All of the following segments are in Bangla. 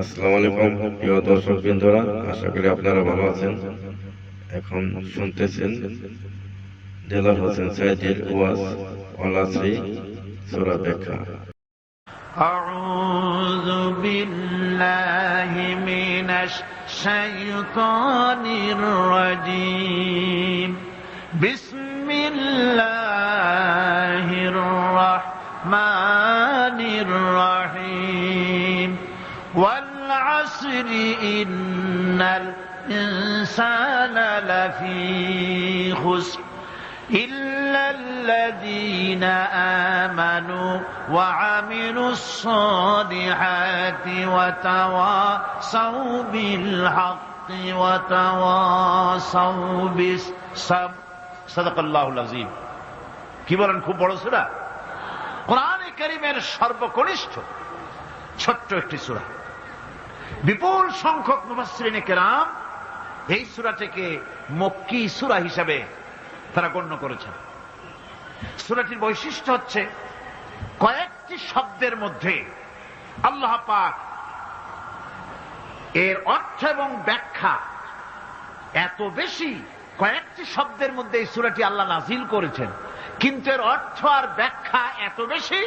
আসসালামু আলাইকুম প্রিয় দর্শক বৃন্দরা, আশা করি আপনারা ভালো আছেন। এখন শুনতেছেন দেলার হোসেন সাইদের ওয়াজ ওয়াল আসরি সূরা ব্যাখ্যা। আউযু বিল্লাহি মিনাশ শাইতানির রাজীম। বিসমিল্লাহির রাহমানির রাহিম। والعصر إن الإنسان لفي خسر إلا الذين آمنوا وعملوا الصالحات وتواصوا بالحق وتواصوا بالصبر صدق الله العظيم। কি বলেন, খুব বড় সূরা, কোরআনে কারীমের সর্বকনিষ্ঠ ছোট্ট একটি সূরা। বিপুল সংখ্যক মুফাসসিরিনে কেরাম এই সূরাটিকে মক্কি সূরা হিসাবে তারা গণ্য করেছেন। সূরাটির বৈশিষ্ট্য হচ্ছে কয়েকটি শব্দের মধ্যে আল্লাহ পাক এর অর্থ এবং ব্যাখ্যা এত বেশি, কয়েকটি শব্দের মধ্যে এই সূরাটি আল্লাহ নাজিল করেছেন, কিন্তু এর অর্থ আর ব্যাখ্যা এত বেশি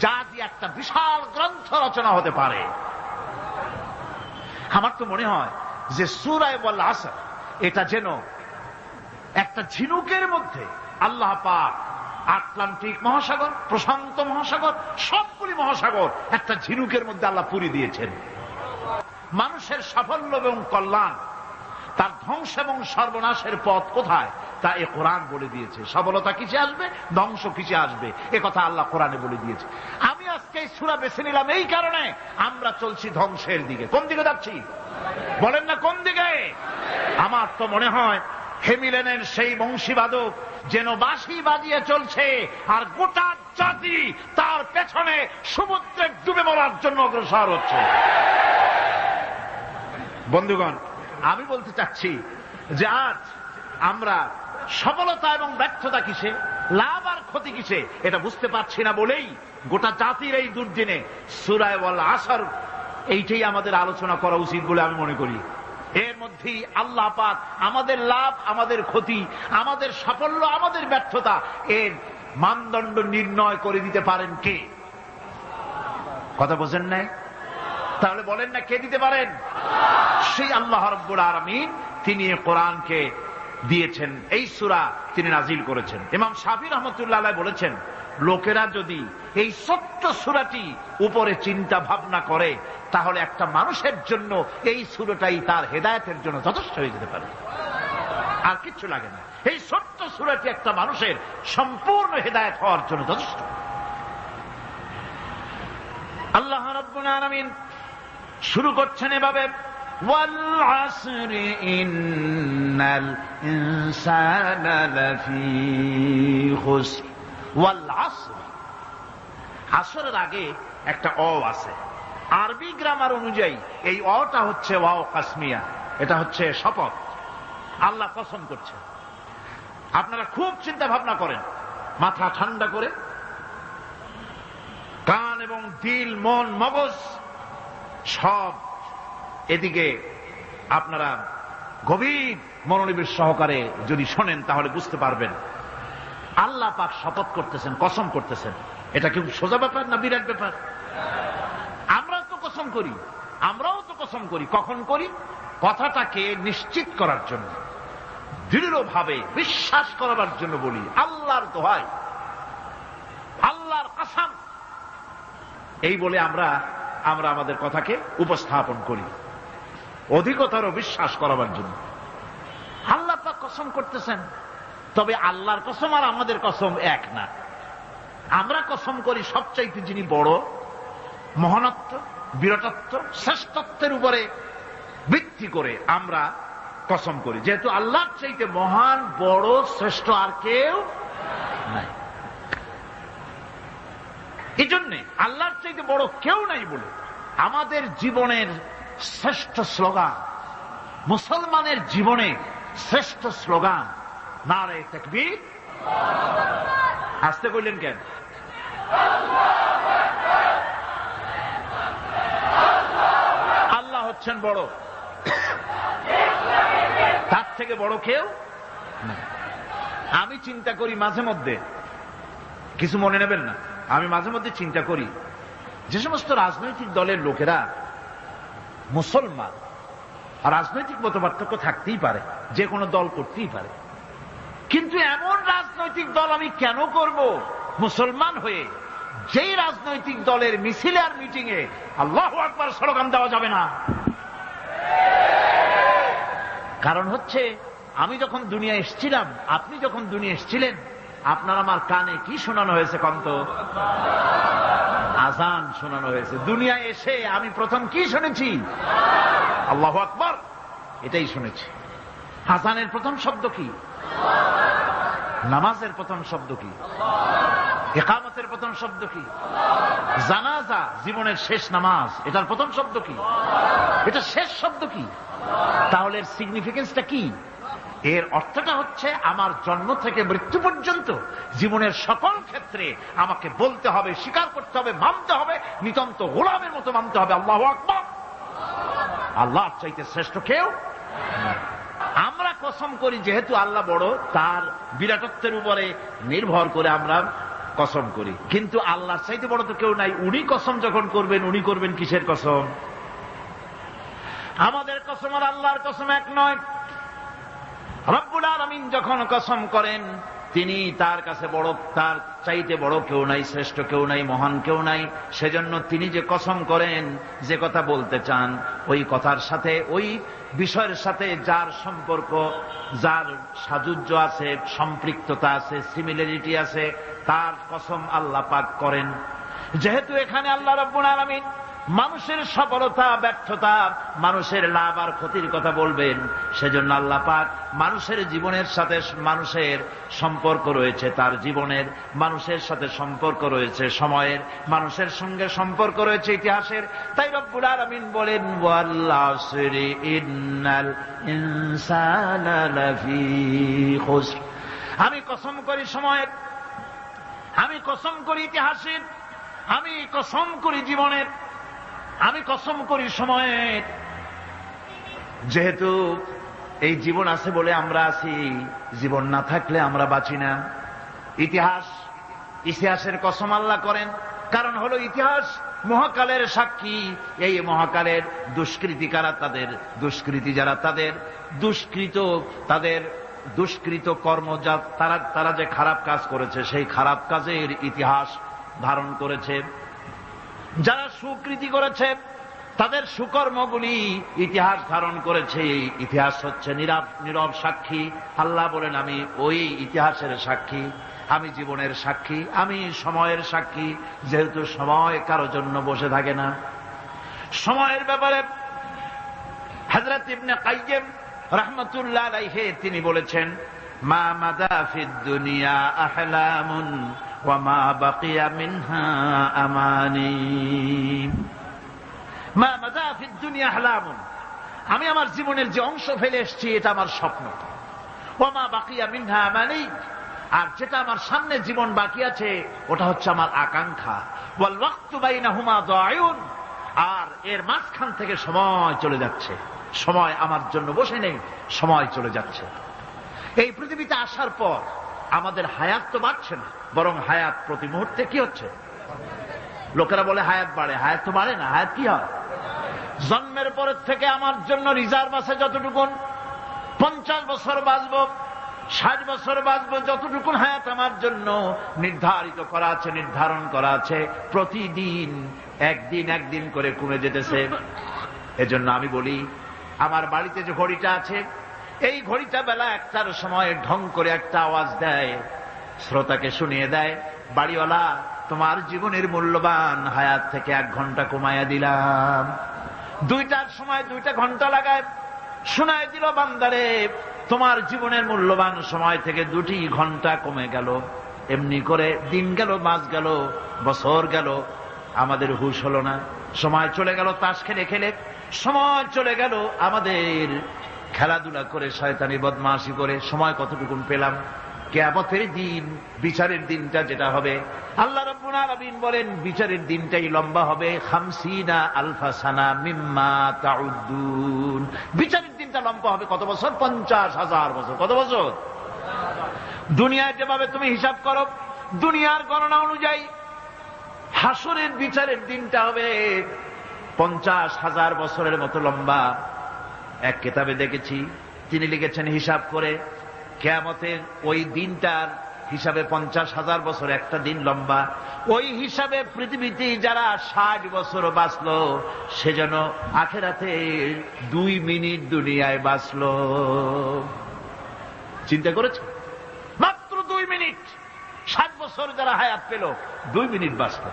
যা দিয়ে একটা বিশাল গ্রন্থ রচনা হতে পারে। আমার তো মনে হয় যে সূরা ওয়াল আসর এটা যেন একটা ঝিনুকের মধ্যে আল্লাহ পাক আটলান্টিক মহাসাগর, প্রশান্ত মহাসাগর, সবগুলি মহাসাগর একটা ঝিনুকের মধ্যে আল্লাহ পুরি দিয়েছেন। মানুষের সাফল্য এবং কল্যাণ, তার ধ্বংস এবং সর্বনাশের পথ কোথায় তা এ কোরআন বলে দিয়েছে। সফলতা কিসে আসবে, ধ্বংস কিসে আসবে, এ কথা আল্লাহ কোরআনে বলে দিয়েছে। আমি আজকে এই সূরা বেছে নিলাম এই কারণে, আমরা চলছি ধ্বংসের দিকে। কোন দিকে যাচ্ছি বলেন না, কোন দিকে? আমার তো মনে হয় হেমিলেনের সেই বংশীবাদক যেন বাঁশি বাজিয়ে চলছে, আর গোটা জাতি তার পেছনে সমুদ্রে ডুবে মরার জন্য অগ্রসর হচ্ছে। বন্ধুগণ, আমি বলতে চাচ্ছি যে আজ আমরা সফলতা এবং ব্যর্থতা কিসে, লাভ আর ক্ষতি কিসে, এটা বুঝতে পারছি না বলেই গোটা জাতির এই দুর্দিনে সূরা ওয়াল আসর এইটাই আমাদের আলোচনা করা উচিত বলে আমি মনে করি। এর মধ্যেই আল্লাহ পাক আমাদের লাভ, আমাদের ক্ষতি, আমাদের সাফল্য, আমাদের ব্যর্থতা এর মানদণ্ড নির্ণয় করে দিতে পারেন কে? কথা বোঝেন নাই? তাহলে বলেন না, কে দিতে পারেন? সেই আল্লাহ রাব্বুল আলামিন, তিনি কোরআনকে দিয়েছেন, এই সূরা তিনি নাজিল করেছেন। ইমাম শাফি রাহমাতুল্লাহ আলাইহি বলেছেন, লোকেরা যদি এই ছোট্ট সূরাটি উপরে চিন্তা ভাবনা করে তাহলে একটা মানুষের জন্য এই সূরাটাই তার হেদায়েতের জন্য যথেষ্ট হয়ে যেতে পারে, আর কিচ্ছু লাগে না। এই ছোট্ট সূরাটি একটা মানুষের সম্পূর্ণ হেদায়েত হওয়ার জন্য যথেষ্ট। আল্লাহ রাব্বুল আলামিন শুরু করছেন এভাবে, ওয়াল আসরি ইন্নাল ইনসানা লাফি খুসর। ওয়াল আসর, আসরের আগে একটা অ আছে। আরবি গ্রামার অনুযায়ী এই অটা হচ্ছে ওয়াও কাসমিয়া, এটা হচ্ছে শপথ। আল্লাহ কসম করছে। আপনারা খুব চিন্তা ভাবনা করেন, মাথা ঠান্ডা করে, কান এবং দিল, মন, মগজ সব এদিকে আপনারা গভীর মনোনিবেশ সহকারে যদি শোনেন তাহলে বুঝতে পারবেন আল্লাহ পাক শপথ করতেছেন, কসম করতেছেন। এটা কি সোজা ব্যাপার না বিরাট ব্যাপার? আমরাও তো কসম করি। কখন করি? কথাটাকে নিশ্চিত করার জন্য, দৃঢ়ভাবে বিশ্বাস করার জন্য বলি, আল্লাহর দোহাই, আল্লাহর কসম, এই বলে আমরা আমাদের কথাকে উপস্থাপন করি, অধিকতর বিশ্বাস করাবার জন্য। আল্লাহ পাক কসম করতেছেন, তবে আল্লাহর কসম আর আমাদের কসম এক না। আমরা কসম করি সবচাইতে যিনি বড়, মহানত্ব, বিরাটত্ব, শ্রেষ্ঠত্বের উপরে ভিত্তি করে আমরা কসম করি, যেহেতু আল্লাহর চাইতে মহান, বড়, শ্রেষ্ঠ আর কেউ নাই। এই জন্যে আল্লাহর চাইতে বড় কেউ নাই বলে আমাদের জীবনের শ্রেষ্ঠ স্লোগান, মুসলমানের জীবনে শ্রেষ্ঠ স্লোগান নারে তাকবীর। আসতে কইলেন কেন? হচ্ছেন বড়, তার থেকে বড় কেউ না। আমি চিন্তা করি মাঝে মধ্যে, কিছু মনে নেবেন না, আমি মাঝে মধ্যে চিন্তা করি যে সমস্ত রাজনৈতিক দলের লোকেরা মুসলমান, আর রাজনৈতিক মতপার্থক্য থাকতেই পারে, যে কোনো দল করতেই পারে, কিন্তু এমন রাজনৈতিক দল আমি কেন করব মুসলমান হয়ে যেই রাজনৈতিক দলের মিছিলে আর মিটিং এ আল্লাহু আকবার স্লোগান দেওয়া যাবে না? কারণ হচ্ছে আমি যখন দুনিয়া এসেছিলাম, আপনি যখন দুনিয়া এসেছিলেন, আপনার আমার কানে কি শোনানো হয়েছে কন্ত? আজান শোনানো হয়েছে। দুনিয়া এসে আমি প্রথম কি শুনেছি? আল্লাহু আকবার, এটাই শুনেছি। আজানের প্রথম শব্দ কি? নামাজের প্রথম শব্দ কি? ইকামতের প্রথম শব্দ কি? জানাজা, জীবনের শেষ নামাজ, এটার প্রথম শব্দ কি? এটা শেষ শব্দ কি? তাহলে এর সিগনিফিকেন্সটা কি? এর অর্থটা হচ্ছে আমার জন্ম থেকে মৃত্যু পর্যন্ত জীবনের সকল ক্ষেত্রে আমাকে বলতে হবে, স্বীকার করতে হবে, মানতে হবে, নিতান্ত গোলামের মতো মানতে হবে আল্লাহু আকবার। আল্লাহর চাইতে শ্রেষ্ঠ কেউ। আমরা কসম করি যেহেতু আল্লাহ বড়, তার বিরাটত্বের উপরে নির্ভর করে আমরা কসম করি, কিন্তু আল্লাহর চাইতে বড় তো কেউ নাই। উনি কসম যখন করবেন, উনি করবেন কিসের কসম? আমাদের কসম আর আল্লাহর কসম এক নয়। রব্বুল আলামিন যখন কসম করেন, তিনি তার কাছে বড়, তার চাইতে বড় কেউ নাই, শ্রেষ্ঠ কেউ নাই, মহান কেউ নাই। সেজন্য তিনি যে কসম করেন, যে কথা বলতে চান, ওই কথার সাথে, ওই বিষয়ের সাথে যার সম্পর্ক, যার সাযুজ্য আছে, সম্পৃক্ততা আছে, সিমিলারিটি আছে, তার কসম আল্লাহ পাক করেন। যেহেতু এখানে আল্লাহ রাব্বুল আলামিন মানুষের সফলতা, ব্যর্থতা, মানুষের লাভ আর ক্ষতির কথা বলবেন, সেজন্য আল্লাহ পাক মানুষের জীবনের সাথে, মানুষের সম্পর্ক রয়েছে তার জীবনের, মানুষের সাথে সম্পর্ক রয়েছে সময়ের, মানুষের সঙ্গে সম্পর্ক রয়েছে ইতিহাসের। তাই রব্বুল আলামিন বলেন, ওয়াল আসরি ইন্নাল ইনসানা লাফি খুসর। আমি কসম করি সময়ের, আমি কসম করি ইতিহাসের, আমি কসম করি জীবনের, আমি কসম করি সময়ের। যেহেতু এই জীবন আছে বলে আমরা আছি, জীবন না থাকলে আমরা বাঁচি না। ইতিহাস, ইতিহাসের কসম আল্লাহ করেন, কারণ হলো ইতিহাস মহাকালের সাক্ষী। এই মহাকালের দুষ্কৃতিকারা, তাদের দুষ্কৃতি যারা, তাদের দুষ্কৃত কর্ম, যা তারা যে খারাপ কাজ করেছে, সেই খারাপ কাজের ইতিহাস ধারণ করেছে। যারা সুকৃতি করেছে, তাদের সুকর্মগুলি ইতিহাস ধারণ করেছে। ইতিহাস হচ্ছে নীরব সাক্ষী। আল্লাহ বলেন, আমি ওই ইতিহাসের সাক্ষী, আমি জীবনের সাক্ষী, আমি সময়ের সাক্ষী। যেহেতু সময় কারো জন্য বসে থাকে না। সময়ের ব্যাপারে হযরত ইবনে কাইয়্যিম রাহমাতুল্লাহ আলাইহি তিনি বলেছেন, মা মাদা ফিদ দুনিয়া আহলামুন ওয়া মা বাকিয়া মিনহা আমানি। মা মাদা ফিদ দুনিয়া আহলামুন, আমি আমার জীবনের যে অংশ ফেলে এসেছি এটা আমার স্বপ্ন। ওয়া মা বাকিয়া মিনহা আমানি, আর যেটা আমার সামনে জীবন বাকি আছে ওটা হচ্ছে আমার আকাঙ্ক্ষা। ওয়াল ওয়াক্তু বাইনাহুমা দায়ুন, আর এর মাঝখান থেকে সময় চলে যাচ্ছে। সময় আমার জন্য বসে নেই, সময় চলে যাচ্ছে। এই পৃথিবীতে আসার পর আমাদের হায়াত তো বাড়ছে না, বরং হায়াত প্রতি মুহূর্তে কি হচ্ছে? লোকেরা বলে হায়াত বাড়ে, হায়াত তো বাড়ে না। হায়াত কি হয়? জন্মের পরের থেকে আমার জন্য রিজার্ভ আছে যতটুকুন, 50 বছর বাঁচবো, 60 বছর বাঁচবো, যতটুকুন হায়াত আমার জন্য নির্ধারিত করা আছে, নির্ধারণ করা আছে, প্রতিদিন একদিন করে কমে যেতেছে। এজন্য আমি বলি, আমার বাড়িতে যে ঘড়িটা আছে, এই ঘড়িটা বেলা 1টার সময় ঢং করে একটা আওয়াজ দেয়, শ্রোতাকে শুনিয়ে দেয়, বাড়িওয়ালা তোমার জীবনের মূল্যবান হায়াত থেকে 1 ঘন্টা কমাইয়া দিলাম। 2টার সময় 2টা ঘন্টা লাগায় শোনায় দিল, বান্দারে তোমার জীবনের মূল্যবান সময় থেকে 2টি ঘন্টা কমে গেল। এমনি করে দিন গেল, মাস গেল, বছর গেল, আমাদের হুঁশ হলো না। সময় চলে গেল তাস খেলে খেলে, সময় চলে গেল আমাদের খেলাধুলা করে, শয়তানি বদমাশি করে। সময় কতটুকুন পেলাম? কিয়ামতের দিন, বিচারের দিনটা যেটা হবে, আল্লাহ রাব্বুল আলামিন বলেন বিচারের দিনটাই লম্বা হবে 50 আলফা সানা মিম্মা তাউদ্দুন। বিচারের দিনটা লম্বা হবে কত বছর? 50,000 বছর। কত বছর? দুনিয়ায় যেভাবে তুমি হিসাব করো, দুনিয়ার গণনা অনুযায়ী হাসরের বিচারের দিনটা হবে 50,000 বছরের মতো লম্বা। এক কিতাবে দেখেছি, তিনি লিখেছেন হিসাব করে কিয়ামতের ওই দিনটার হিসাবে 50,000 বছর একটা দিন লম্বা। ওই হিসাবে পৃথিবীতে যারা 60 বছর বাঁচলো, সেজন্য আখেরাতে 2 মিনিট দুনিয়ায় বাঁচলো। চিন্তা করেছে? মাত্র 2 মিনিট। 60 বছর যারা হায়াত পেল, 2 মিনিট বাঁচল।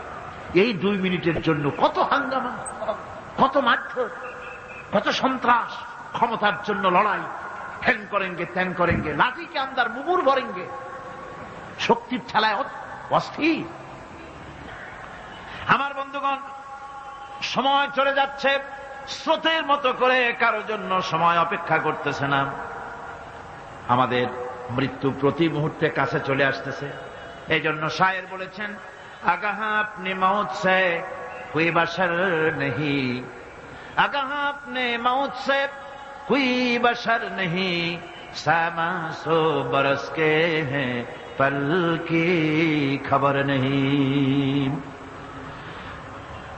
এই 2 মিনিটের জন্য কত হাঙ্গামা, কত মারধর, কত সন্ত্রাস, ক্ষমতার জন্য লড়াই, ঠ্যাং করেঙ্গে ত্যাং করেঙ্গে, লাঠিকে আন্দার মুগুর ভরেঙ্গে, শক্তির ঠেলায় অস্থির। আমার বন্ধুগণ, সময় চলে যাচ্ছে, স্রোতের মতো করে কারোর জন্য সময় অপেক্ষা করতেছে না। আমাদের মৃত্যু প্রতি মুহূর্তে কাছে চলে আসতেছে। এই জন্য শায়ের বলেছেন, আগাহা আপনি মৌত সে কোই বশর নেহি, আগাহা আপনি মৌত সে কোই বশর নেহি, সামা সো বরস কে হ্যাঁ পল কি খবর নেহি।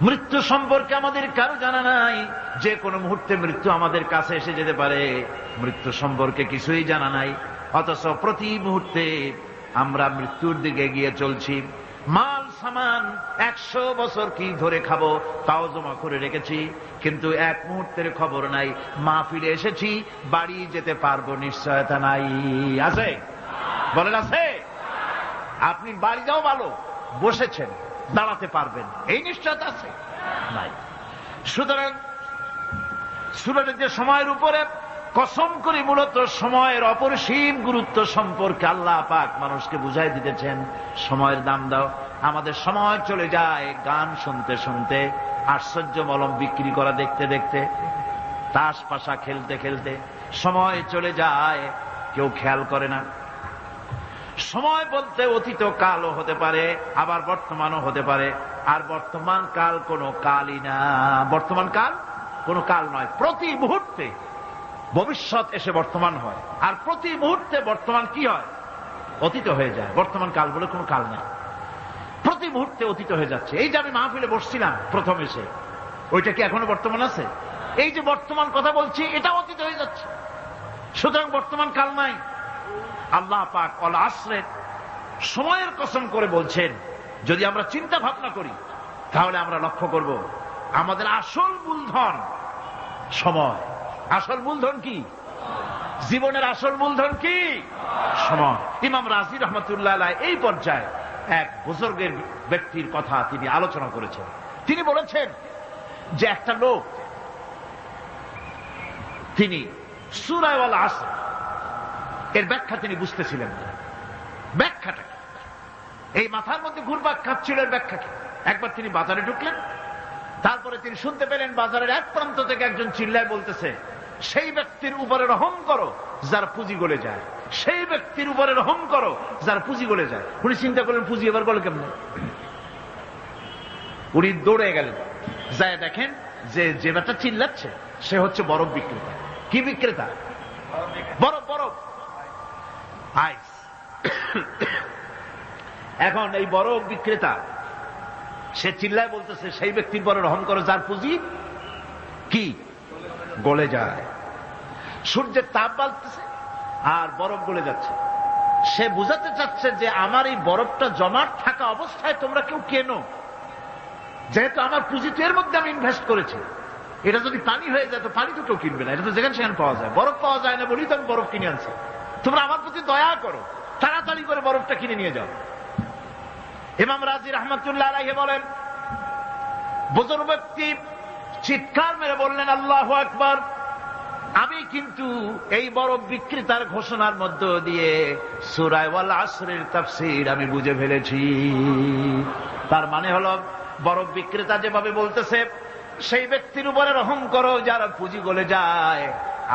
মৃত্যু সম্পর্কে আমাদের কারো জানা নাই। যে কোনো মুহূর্তে মৃত্যু আমাদের কাছে এসে যেতে পারে, মৃত্যু সম্পর্কে কিছুই জানা নাই। অথচ প্রতি মুহূর্তে আমরা মৃত্যুর দিকে এগিয়ে চলছি। মাল সামান 100 বছর কি ধরে খাবো তাও জমা করে রেখেছি, কিন্তু এক মুহূর্তের খবর নাই। মাহফিলে এসেছি, বাড়ি যেতে পারবো নিশ্চয়তা নাই। আছে? বলেন আছে? আপনি বাড়ি যাও ভালো, বসেছেন, দাঁড়াতে পারবেন, এই নিশ্চয়তা আছে? নাই। সুতরাং সূরাতে যে সময়ের উপরে কসম করে মূলত সময়ের অপরিসীম গুরুত্ব সম্পর্কে আল্লাহ পাক মানুষকে বুঝাই দিতেছেন। সময়ের দাম দাও। আমাদের সময় চলে যায় গান শুনতে শুনতে, আশ্চর্য মলম বিক্রি করা দেখতে দেখতে, তাস পাশা খেলতে খেলতে সময় চলে যায়, কেউ খেয়াল করে না। সময় বলতে অতীত কালও হতে পারে, আবার বর্তমানও হতে পারে। আর বর্তমান কাল কোনো কালই না। বর্তমান কাল কোনো কাল নয়। প্রতি মুহূর্তে ভবিষ্যৎ এসে বর্তমান হয়, আর প্রতি মুহূর্তে বর্তমান কি হয়? অতীত হয়ে যায়। বর্তমান কাল বলে কোনো কাল নেই। প্রতি মুহূর্তে অতীত হয়ে যাচ্ছে। এই যে আমি মাহফিলে বসছিলাম প্রথম এসে, ওইটা কি এখনো বর্তমান আছে? এই যে বর্তমান কথা বলছি, এটা অতীত হয়ে যাচ্ছে। সুতরাং বর্তমান কাল নাই। আল্লাহ পাক অল আসরে সময়ের কসম করে বলছেন। যদি আমরা চিন্তা ভাবনা করি তাহলে আমরা লক্ষ্য করব আমাদের আসল মূলধন সময়। আসল মূলধন কি? জীবনের আসল মূলধন কি? সময়। ইমাম রাজি রহমতুল্লাহ আলাইহি এই পর্যায়ে এক বুজুর্গের ব্যক্তির কথা তিনি আলোচনা করেছেন। তিনি বলেছেন যে একটা লোক, তিনি সূরা আল আসর এর ব্যাখ্যা তিনি বুঝতেছিলেন না। ব্যাখ্যাটা এই মাথার মধ্যে ঘুরপাক খাচ্ছিল, এর ব্যাখ্যা কি? একবার তিনি বাজারে ঢুকলেন, তারপরে তিনি শুনতে পেলেন বাজারের এক প্রান্ত থেকে একজন চিল্লায় বলতেছে, সেই ব্যক্তির উপরে রহম করো যার পুঁজি গলে যায়, সেই ব্যক্তির উপরে রহম করো যার পুঁজি গলে যায়। উনি চিন্তা করলেন পুঁজি এবার গলে কেমন? উনি দৌড়ে গেলেন, যায় দেখেন যে ব্যাটা চিল্লাচ্ছে সে হচ্ছে বরফ বিক্রেতা। কি বিক্রেতা? বরফ। বরফ, আইস। এখন এই বরফ বিক্রেতা সে চিল্লায় বলতেছে, সেই ব্যক্তির পরে রহম করো যার পুঁজি কি গলে যায়। সূর্যের তাপ বাড়তেছে আর বরফ গলে যাচ্ছে। সে বুঝাতে চাচ্ছে যে আমার এই বরফটা জমাট থাকা অবস্থায় তোমরা কেউ কেনো, যেহেতু আমার পুঁজি তো এর মধ্যে আমি ইনভেস্ট করেছি। এটা যদি পানি হয়ে যায় তো পানি তো কেউ কিনবে না, এটা তো যেখানে সেখানে পাওয়া যায়। বরফ পাওয়া যায় না বলেই তো আমি বরফ কিনে আনছি। তোমরা আমার প্রতি দয়া করো, তাড়াতাড়ি করে বরফটা কিনে নিয়ে যাও। ইমাম রাজি রহমতুল্লাহ আলাইহি বলেন, বুজুর্গ ব্যক্তি চিৎকার মেরে বললেন, আল্লাহু আকবার, আমি কিন্তু এই বরফ বিক্রেতার ঘোষণার মধ্য দিয়ে সূরা আল আসরের তাফসীর আমি বুঝে ফেলেছি। তার মানে হলো বরফ বিক্রেতা যেভাবে বলতেছে সেই ব্যক্তির উপরে রহম করো যার পুঁজি গলে যায়,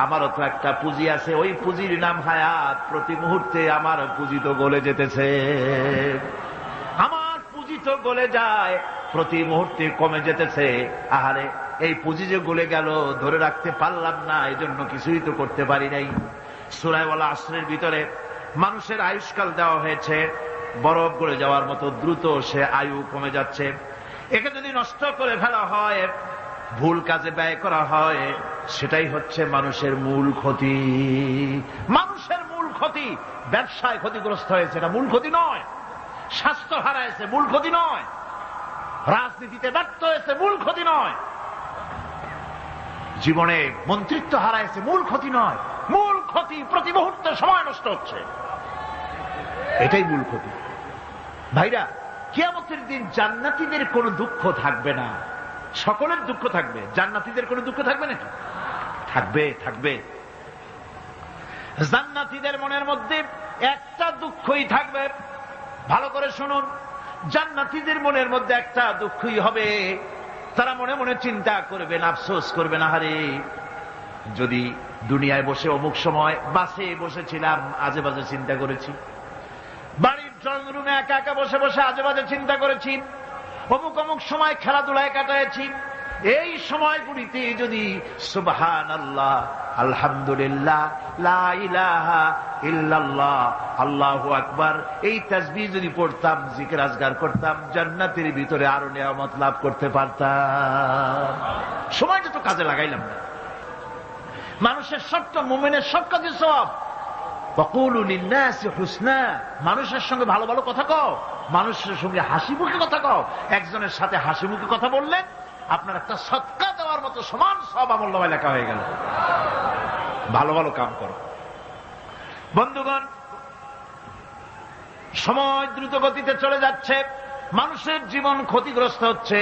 আমারও তো একটা পুঁজি আছে, ওই পুঁজির নাম হায়াত। প্রতি মুহূর্তে আমার পুঁজি তো গলে যেতেছে, আমার পুঁজি তো গলে যায়, প্রতি মুহূর্তে কমে যেতেছে। আহারে, এই পুঁজি যে গলে গেল, ধরে রাখতে পারলাম না, এই জন্য কিছুই তো করতে পারি নাই। সূরা ওয়াল আসরের ভিতরে মানুষের আয়ুষ্কাল দেওয়া হয়েছে, বরফ গলে যাওয়ার মতো দ্রুত সে আয়ু কমে যাচ্ছে। একে যদি নষ্ট করে ফেলা হয়, ভুল কাজে ব্যয় করা হয়, সেটাই হচ্ছে মানুষের মূল ক্ষতি। মানুষের মূল ক্ষতি। ব্যবসায় ক্ষতিগ্রস্ত হয়েছে, এটা মূল ক্ষতি নয়। স্বাস্থ্য হারাইছে, মূল ক্ষতি নয়। রাজনীতিতে ব্যর্থ হয়েছে, মূল ক্ষতি নয়। জীবনে মন্ত্রিত্ব হারাইছে, মূল ক্ষতি নয়। মূল ক্ষতি প্রতি মুহূর্তে সময় নষ্ট হচ্ছে, এটাই মূল ক্ষতি। ভাইরা, কিয়ামতের দিন জান্নাতীদের কোনো দুঃখ থাকবে না, সকলের দুঃখ থাকবে। জান্নাতীদের কোনো দুঃখ থাকবে নাকি? থাকবে, থাকবে। জান্নাতীদের মনের মধ্যে একটা দুঃখই থাকবে। ভালো করে শুনুন, জান্নাতীদের মনের মধ্যে একটা দুঃখই হবে। তারা মনে মনে চিন্তা করবেন, আফসোস করবেন, আহারে যদি দুনিয়ায় বসে অমুক সময় বাসে বসেছিলাম, আজে বাজে চিন্তা করেছি, বাড়ির ড্রয়িং রুমে একা একা বসে বসে আজে বাজে চিন্তা করেছি, অমুক অমুক সময় খেলাধুলায় কাটাইছি, এই সময়গুলিতে যদি সুবহানাল্লাহ, আলহামদুলিল্লাহ, লা ইলাহা ইল্লাল্লাহ, আল্লাহু আকবার, এই তাসবিহ যদি পড়তাম, জিকির আজগার করতাম, জান্নাতের ভিতরে আরো নিয়ামত লাভ করতে পারতাম। সময়টা তো কাজে লাগাইলাম না। মানুষের সবটা, মুমিনের সব কাজে সব। ওয়াকুলু লিন্নাসি হুসনা, মানুষের সঙ্গে ভালো ভালো কথা কও, মানুষের সঙ্গে হাসি মুখে কথা কও। একজনের সাথে হাসি মুখে কথা বললেন, আপনার একটা সদকা দেওয়ার মতো সমান সব আমলনামায় লেখা হয়ে গেল। ভালো ভালো কাম করো। বন্ধুগণ, সময় দ্রুত গতিতে চলে যাচ্ছে, মানুষের জীবন ক্ষতিগ্রস্ত হচ্ছে।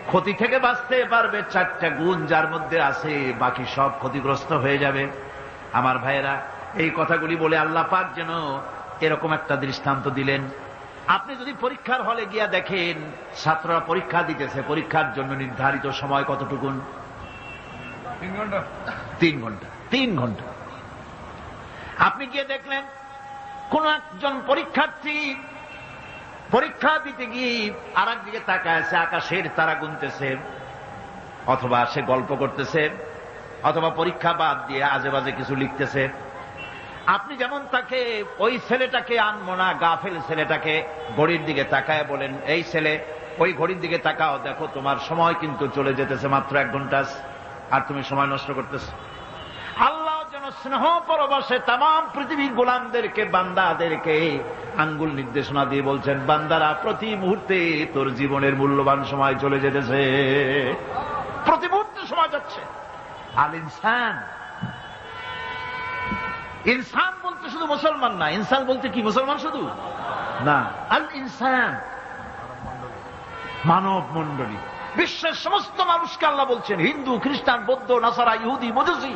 ক্ষতি থেকে বাঁচতে পারবে 4টা গুণ যার মধ্যে আছে, বাকি সব ক্ষতিগ্রস্ত হয়ে যাবে। আমার ভাইয়েরা, এই কথাগুলি বলে আল্লাহ পাক যেন এরকম একটা দৃষ্টান্ত দিলেন। আপনি যদি পরীক্ষার হলে গিয়া দেখেন, ছাত্ররা পরীক্ষা দিতেছে, পরীক্ষার জন্য নির্ধারিত সময় কতটুকুন? 3 ঘন্টা। 3 ঘন্টা। আপনি গিয়ে দেখলেন কোন একজন পরীক্ষার্থী পরীক্ষা দিতে গিয়ে আর একদিকে তাকায় আছে, আকাশের তারা গুনতেছে, অথবা সে গল্প করতেছে, অথবা পরীক্ষা বাদ দিয়ে আজে বাজে কিছু লিখতেছে। আপনি যেমন তাকে, ওই ছেলেটাকে আনবো না, গাফেল ছেলেটাকে ঘড়ির দিকে তাকায় বলেন, এই ছেলে ওই ঘড়ির দিকে তাকাও, দেখো তোমার সময় কিন্তু চলে যেতেছে মাত্র 1 ঘন্টা, আর তুমি সময় নষ্ট করতেছ। আল্লাহ যেন স্নেহ পরবশে তাম পৃথিবীর গোলামদেরকে, বান্দাদেরকে আঙ্গুল নির্দেশনা দিয়ে বলছেন, বান্দারা প্রতি মুহূর্তে তোর জীবনের মূল্যবান সময় চলে যেতেছে, প্রতি মুহূর্তে সময় যাচ্ছে। আল ইনসান, ইনসান বলতে শুধু মুসলমান না, ইনসান বলতে কি মুসলমান শুধু না, আল ইনসান মানব মন্ডলী, বিশ্বের সমস্ত মানুষকে আল্লাহ বলছেন, হিন্দু, খ্রিস্টান, বৌদ্ধ, নাসারা, ইহুদি, মজুসি,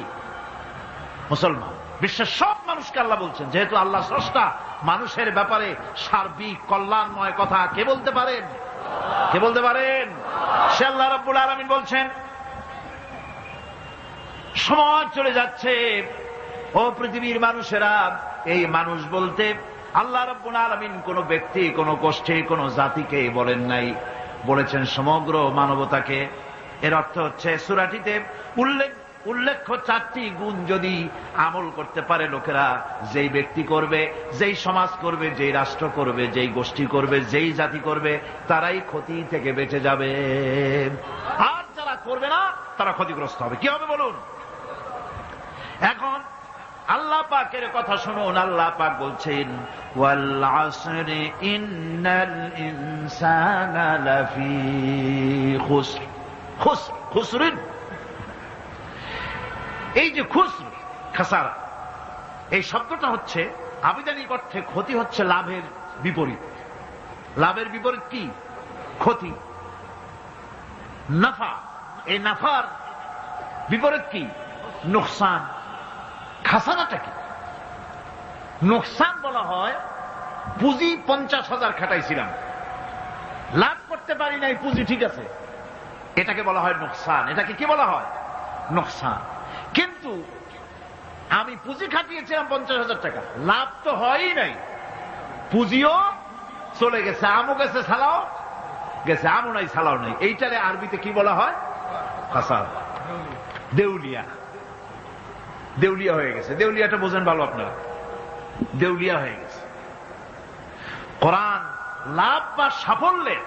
মুসলমান, বিশ্বের সব মানুষকে আল্লাহ বলছেন। যেহেতু আল্লাহ স্রষ্টা, মানুষের ব্যাপারে সার্বিক কল্যাণময় কথা কে বলতে পারেন? কে বলতে পারেন? সে আল্লাহ রাব্বুল আলামিন বলছেন, সময় চলে যাচ্ছে, ও পৃথিবীর মানুষেরা। এই মানুষ বলতে আল্লাহ রাব্বুল আলামিন কোন ব্যক্তি, কোন গোষ্ঠী, কোন জাতিকে বলেন নাই, বলেছেন সমগ্র মানবতাকে। এর অর্থ হচ্ছে সূরাটিতে উল্লেখ্য 4টি গুণ যদি আমল করতে পারে লোকেরা, যেই ব্যক্তি করবে, যেই সমাজ করবে, যেই রাষ্ট্র করবে, যেই গোষ্ঠী করবে, যেই জাতি করবে, তারাই ক্ষতি থেকে বেঁচে যাবে। আর যারা করবে না, তারা ক্ষতিগ্রস্ত হবে। কি হবে বলুন? এখন আল্লাহ পাকের কথা শুনুন। আল্লাহ পাক বলছেন, ওয়াল আসরি ইন্নাল ইনসানা লাফি খুসর। খুসরিন, এই যে খুসর, খাসারা, এই শব্দটা হচ্ছে আবিধানিক অর্থে ক্ষতি হচ্ছে লাভের বিপরীত। লাভের বিপরীত কি? ক্ষতি। নাফা, এই নাফার বিপরীত কি? নোকসান। খাসারাটা কি? নোকসান বলা হয় পুঁজি 50,000 খাটাইছিলাম, লাভ করতে পারি নাই, পুঁজি ঠিক আছে, এটাকে বলা হয় নোকসান। এটাকে কি বলা হয়? নোকসান। কিন্তু আমি পুঁজি খাটিয়েছিলাম 50,000 টাকা, লাভ তো হয়ই নাই, পুঁজিও চলে গেছে, আমও গেছে সালাও গেছে, আমও নাই সালাও নাই। এইটারে আরবিতে কি বলা হয়? খাসারা, দেউলিয়া। দেউলিয়া হয়ে গেছে। দেউলিয়াটা বোঝেন ভালো আপনারা, দেউলিয়া হয়ে গেছে। কোরআন লাভ বা সাফল্যের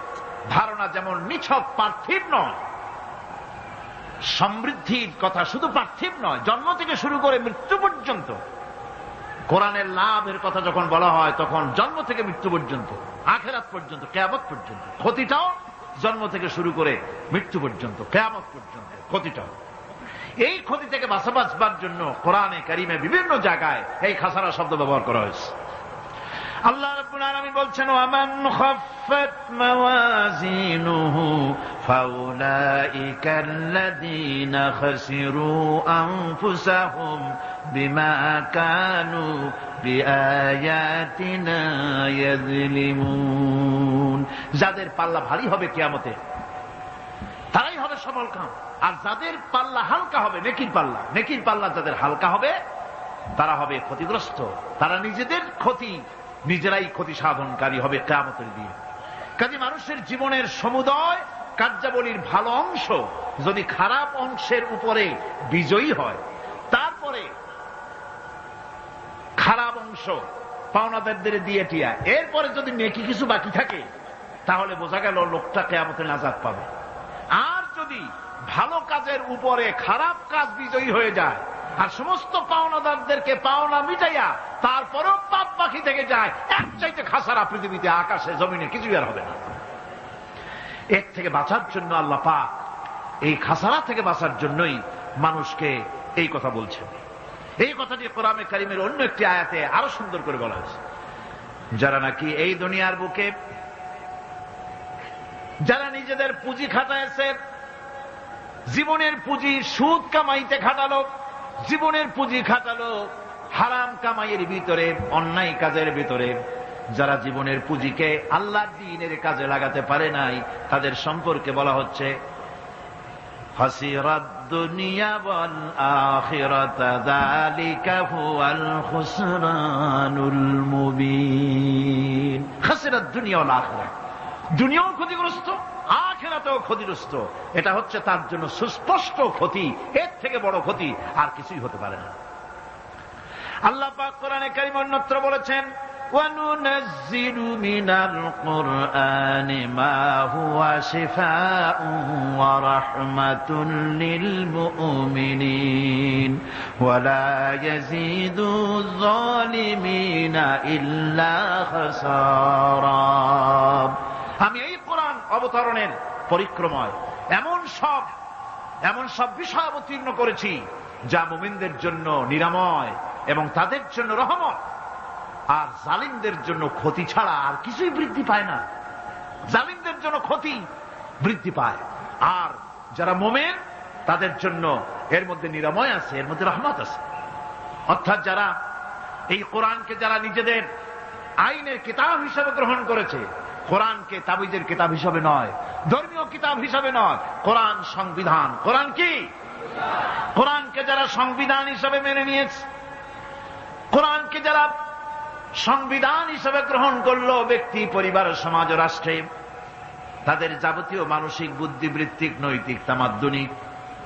ধারণা যেমন নিছক পার্থিব নয়, সমৃদ্ধির কথা শুধু পার্থিব নয়, জন্ম থেকে শুরু করে মৃত্যু পর্যন্ত। কোরআনের লাভের কথা যখন বলা হয় তখন জন্ম থেকে মৃত্যু পর্যন্ত, আখিরাত পর্যন্ত, কিয়ামত পর্যন্ত। ক্ষতিটাও জন্ম থেকে শুরু করে মৃত্যু পর্যন্ত, কিয়ামত পর্যন্ত ক্ষতিটাও। এই ক্ষতি থেকে বাঁচবার জন্য কোরআনে কারিমে বিভিন্ন জায়গায় এই খাসারা শব্দ ব্যবহার করা হয়েছে। আল্লাহ রাব্বুল আলামিন বলছেন, ওয়ামান খাফফাত মাওয়াজিনুহু ফাউলাইকাল্লাযীনা খাসিরু আনফুসাহুম বিমা কানু বিআয়াতিনা ইয়াযলিমুন। যাদের পাল্লা ভারী হবে কিয়ামতে তারাই হবে সফলকাম, আর যাদের পাল্লা হালকা হবে, নেকির পাল্লা যাদের হালকা হবে তারা হবে ক্ষতিগ্রস্ত। তারা নিজেরাই ক্ষতি সাধনকারী হবে কিয়ামতের দিন। কাজে মানুষের জীবনের সমুদয় কার্যাবলীর ভালো অংশ যদি খারাপ অংশের উপরে বিজয়ী হয়, তারপরে খারাপ অংশ পাওনাদারদের দিয়ে টিয়া, এরপরে যদি নেকি কিছু বাকি থাকে, তাহলে বোঝা গেল লোকটা কিয়ামতে নাজাত পাবে। আর যদি ভালো কাজের উপরে খারাপ কাজ বিজয়ী হয়ে যায় আর সমস্ত পাওনাদারদেরকে পাওনা মিটাইয়া তারপরেও পাপ বাকি থেকে যায়, এক চাইতে খাসারা পৃথিবীতে, আকাশে জমিনে কিছুই আর হবে না। এর থেকে বাঁচার জন্য আল্লাহ পাক এই খাসারা থেকে বাঁচার জন্যই মানুষকে এই কথা বলছেন। এই কথাটি কোরআনে কারিমের অন্য একটি আয়াতে আরো সুন্দর করে বলা হয়েছে। যারা নাকি এই দুনিয়ার বুকে যারা নিজেদের পুঁজি খাটাইছে, জীবনের পুঁজি সুদ কামাইতে খাটালো, জীবনের পুঁজি খাটালো হারাম কামাইয়ের ভিতরে, অন্যায় কাজের ভিতরে, যারা জীবনের পুঁজিকে আল্লাহর দ্বীনের কাজে লাগাতে পারে নাই, তাদের সম্পর্কে বলা হচ্ছে হাসিরাদ দুনিয়া ওয়াল আখিরাতু যালিকা হুয়াল খুসরানুল মুবিন। হাসিরাদ দুনিয়া ওয়াল আখিরাত, দুনিয়াও ক্ষতিগ্রস্ত, আখিরাতেও ক্ষতিগ্রস্ত। এটা হচ্ছে তার জন্য সুস্পষ্ট ক্ষতি, এর থেকে বড় ক্ষতি আর কিছুই হতে পারে না। আল্লাহ পাক কোরআনে কারীমে অন্যত্র বলেছেন, وَنُنَزِّلُ مِنَ الْقُرْآنِ مَا هُوَ شِفَاءٌ وَرَحْمَةٌ لِلْمُؤْمِنِينَ وَلَا يَزِيدُ الظَّالِمِينَ إِلَّا خَسَارًا। আমি এই কোরআন অবতরণের পরিক্রমায় এমন সব বিষয় অবতীর্ণ করেছি যা মুমিনদের জন্য নিরাময় এবং তাদের জন্য রহমত, আর জালিমদের জন্য ক্ষতি ছাড়া আর কিছুই বৃদ্ধি পায় না। জালিমদের জন্য ক্ষতি বৃদ্ধি পায়, আর যারা মুমিন তাদের জন্য এর মধ্যে নিরাময় আছে, এর মধ্যে রহমত আছে। অর্থাৎ যারা এই কোরআনকে যারা নিজেদের আইনের কিতাব হিসেবে গ্রহণ করেছে, কোরআনকে তাবিজের কিতাব হিসাবে নয়, ধর্মীয় কিতাব হিসাবে নয়, কোরআন সংবিধান। কোরআন কি? কোরআনকে যারা সংবিধান হিসাবে মেনে নিয়েছে, কোরআনকে যারা সংবিধান হিসাবে গ্রহণ করলো, ব্যক্তি, পরিবার, সমাজ, রাষ্ট্রে, তাদের যাবতীয় মানসিক, বুদ্ধিবৃত্তিক, নৈতিক, তামাদ্দুনিক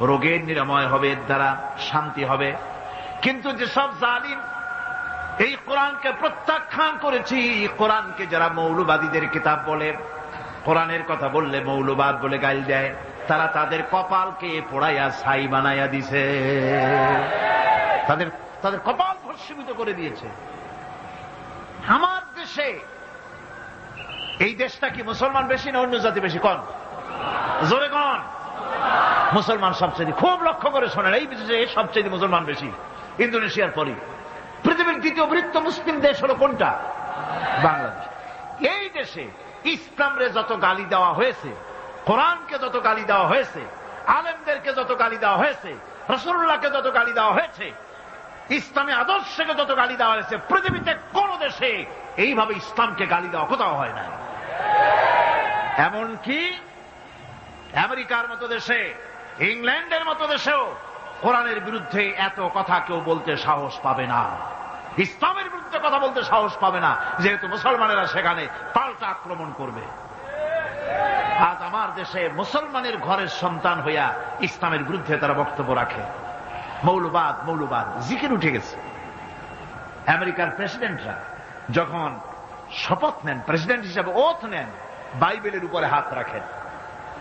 রোগের নিরাময় হবে, এর দ্বারা শান্তি হবে। কিন্তু যেসব জালিম এই কোরআনকে প্রত্যাখ্যান করেছি, কোরআনকে যারা মৌলবাদীদের কিতাব বলে, কোরআনের কথা বললে মৌলবাদ বলে গাইল দেয়, তারা তাদের কপালকে পোড়াইয়া ছাই বানাইয়া দিছে, তাদের কপাল ভস্মীভূত করে দিয়েছে। আমার দেশে, এই দেশটা কি মুসলমান বেশি না অন্য জাতি বেশি? কোন? জোরে কোন? মুসলমান সবচেয়ে। খুব লক্ষ্য করে শোনেন, এই দেশে সবচেয়ে মুসলমান বেশি, ইন্দোনেশিয়ার পরে। পৃথিবীর দ্বিতীয় বৃহত্তম মুসলিম দেশ হলো কোনটা? বাংলাদেশ। এই দেশে ইসলামরে যত গালি দেওয়া হয়েছে, কোরআনকে যত গালি দেওয়া হয়েছে, আলেমদেরকে যত গালি দেওয়া হয়েছে, রাসূলুল্লাহকে যত গালি দেওয়া হয়েছে, ইসলামী আদর্শকে যত গালি দেওয়া হয়েছে, পৃথিবীতে কোন দেশে এইভাবে ইসলামকে গালি দেওয়া কোথাও হয় না। এমনকি আমেরিকার মতো দেশে, ইংল্যান্ডের মতো দেশেও কোরআনের বিরুদ্ধে এত কথা কেউ বলতে সাহস পাবে না, ইসলামের বিরুদ্ধে কথা বলতে সাহস পাবে না, যেহেতু মুসলমানেরা সেখানে পাল্টা আক্রমণ করবে। আজ আমার দেশে মুসলমানের ঘরের সন্তান হইয়া ইসলামের বিরুদ্ধে তারা বক্তব্য রাখে। মৌলবাদ মৌলবাদ জিকির উঠে গেছে। আমেরিকার প্রেসিডেন্টরা যখন শপথ নেন, প্রেসিডেন্ট হিসাবে ওথ নেন, বাইবেলের উপরে হাত রাখেন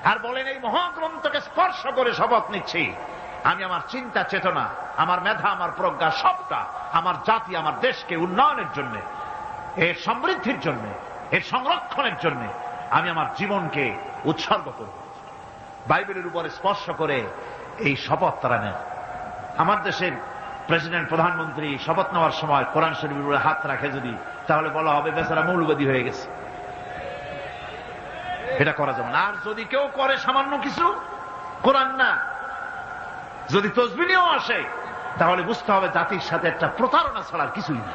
আর বলেন এই মহাগ্রন্থকে স্পর্শ করে শপথ নিচ্ছি, আমি আমার চিন্তা চেতনা, আমার মেধা, আমার প্রজ্ঞা সবটা আমার জাতি, আমার দেশকে উন্নয়নের জন্য, এর সমৃদ্ধির জন্য, এর সংরক্ষণের জন্য আমি আমার জীবনকে উৎসর্গ করব। বাইবেলের উপরে স্পর্শ করে এই শপথ তারা নেন। আমার দেশের প্রেসিডেন্ট, প্রধানমন্ত্রী শপথ নেওয়ার সময় কোরআন শরীফের উপরে হাত রাখে যদি, তাহলে বলা হবে বেচারা মৌলবাদী হয়ে গেছে। এটা করা যাবে না। আর যদি কেউ করে সামান্য কিছু, কোরআন না, যদি তসবিহ আসে, তাহলে বুঝতে হবে জাতির সাথে একটা প্রতারণা ছাড়ার কিছুই না।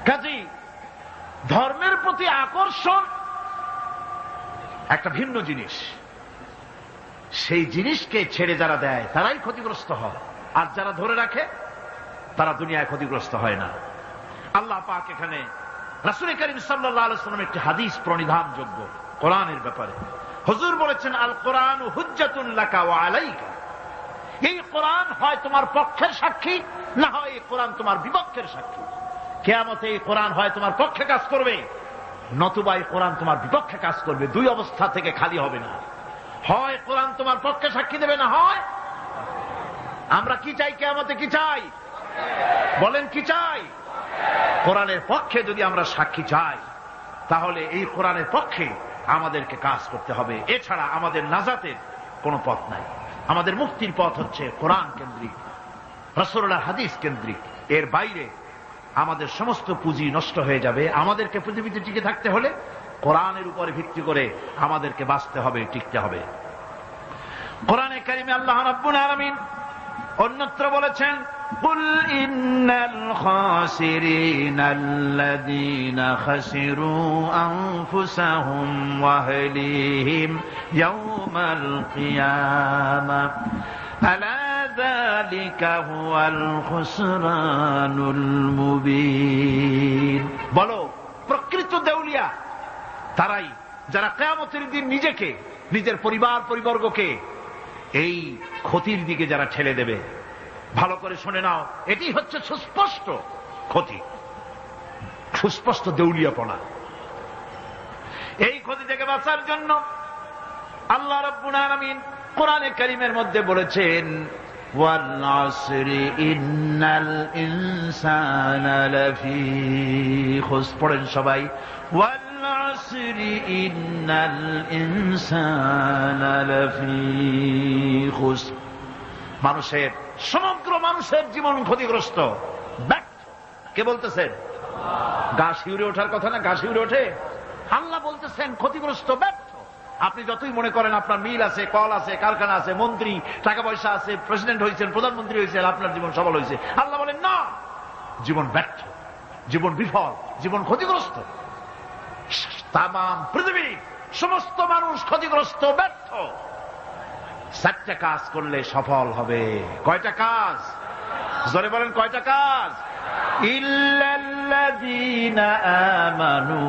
কাজেই ধর্মের প্রতি আকর্ষণ একটা ভিন্ন জিনিস, সেই জিনিসকে ছেড়ে যারা দেয় তারাই ক্ষতিগ্রস্ত হয়, আর যারা ধরে রাখে তারা দুনিয়ায় ক্ষতিগ্রস্ত হয় না। আল্লাহ পাক এখানে রাসূল করিম সাল্লাল্লাহু আলাইহি ওয়াসাল্লামের একটি হাদিস প্রণিধানযোগ্য কোরআনের ব্যাপারে। হুজুর বলেছেন, আল কোরআন হুজ্জাতুন লাকা ওয়া আলাইকা। এই কোরআন হয় তোমার পক্ষের সাক্ষী, না হয় এই কোরআন তোমার বিপক্ষের সাক্ষী। কিয়ামতে এই কোরআন হয় তোমার পক্ষে কাজ করবে, নতুবা এই কোরআন তোমার বিপক্ষে কাজ করবে। দুই অবস্থা থেকে খালি হবে না। হয় কোরআন তোমার পক্ষে সাক্ষী দেবে, না হয় আমরা কি চাই, কিয়ামতে কি চাই বলেন, কি চাই? কোরআনের পক্ষে যদি আমরা সাক্ষী চাই, তাহলে এই কোরআনের পক্ষে আমাদেরকে কাজ করতে হবে। এছাড়া আমাদের নাজাতের কোনো পথ নাই। আমাদের মুক্তির পথ হচ্ছে কোরআন কেন্দ্রিক, রাসূলুল্লাহর হাদিস কেন্দ্রিক। এর বাইরে আমাদের সমস্ত পুঁজি নষ্ট হয়ে যাবে। আমাদেরকে পৃথিবীতে টিকে থাকতে হলে কোরআনের উপরে ভিত্তি করে আমাদেরকে বাঁচতে হবে, টিকতে হবে। কোরআনে কারিমে আল্লাহ রাব্বুল আলামিন অন্যত্র বলেছেন, কুল ইন্নাল খাসিরিনাল্লাযীনা খাসিরু আনফুসাহুম ওয়া আহলিহিম ইয়াওমাল কিয়ামাহ আলা যালিকা হুয়াল খুসরানুল মুবিন। বলো, প্রকৃত দেউলিয়া তারাই যারা কিয়ামতের দিন নিজেকে, নিজের পরিবার পরিবর্গকে এই ক্ষতির দিকে যারা ঠেলে দেবে। ভালো করে শুনে নাও, এটি হচ্ছে সুস্পষ্ট ক্ষতি, সুস্পষ্ট দেউলিয়াপনা। এই ক্ষতি থেকে বাঁচার জন্য আল্লাহ রাব্বুল আলামিন কোরআনে কারীমের মধ্যে বলেছেন, ওয়াল আসরি ইন্নাল ইনসানা লাফি খুসর। পড়েন সবাই, ওয়াল আসরি ইন্নাল ইনসানা লাফি খুসর। মানুষের, সমগ্র মানুষের জীবন ক্ষতিগ্রস্ত, ব্যর্থ। কে বলতেছেন? গা শিউরে ওঠার কথা না, গা শিউরে ওঠে। আল্লাহ বলতেছেন ক্ষতিগ্রস্ত, ব্যর্থ। আপনি যতই মনে করেন আপনার মিল আছে, কল আছে, কারখানা আছে, মন্ত্রী, টাকা পয়সা আছে, প্রেসিডেন্ট হয়েছেন, প্রধানমন্ত্রী হয়েছেন, আপনার জীবন সফল হয়েছে, আল্লাহ বলেন না, জীবন ব্যর্থ, জীবন বিফল, জীবন ক্ষতিগ্রস্ত। তাম পৃথিবী সমস্ত মানুষ ক্ষতিগ্রস্ত, ব্যর্থ। 4টা কাজ করলে সফল হবে। কয়টা কাজ? জোরে বলেন, কয়টা কাজ? ইল্লাল্লাযীনা আমানু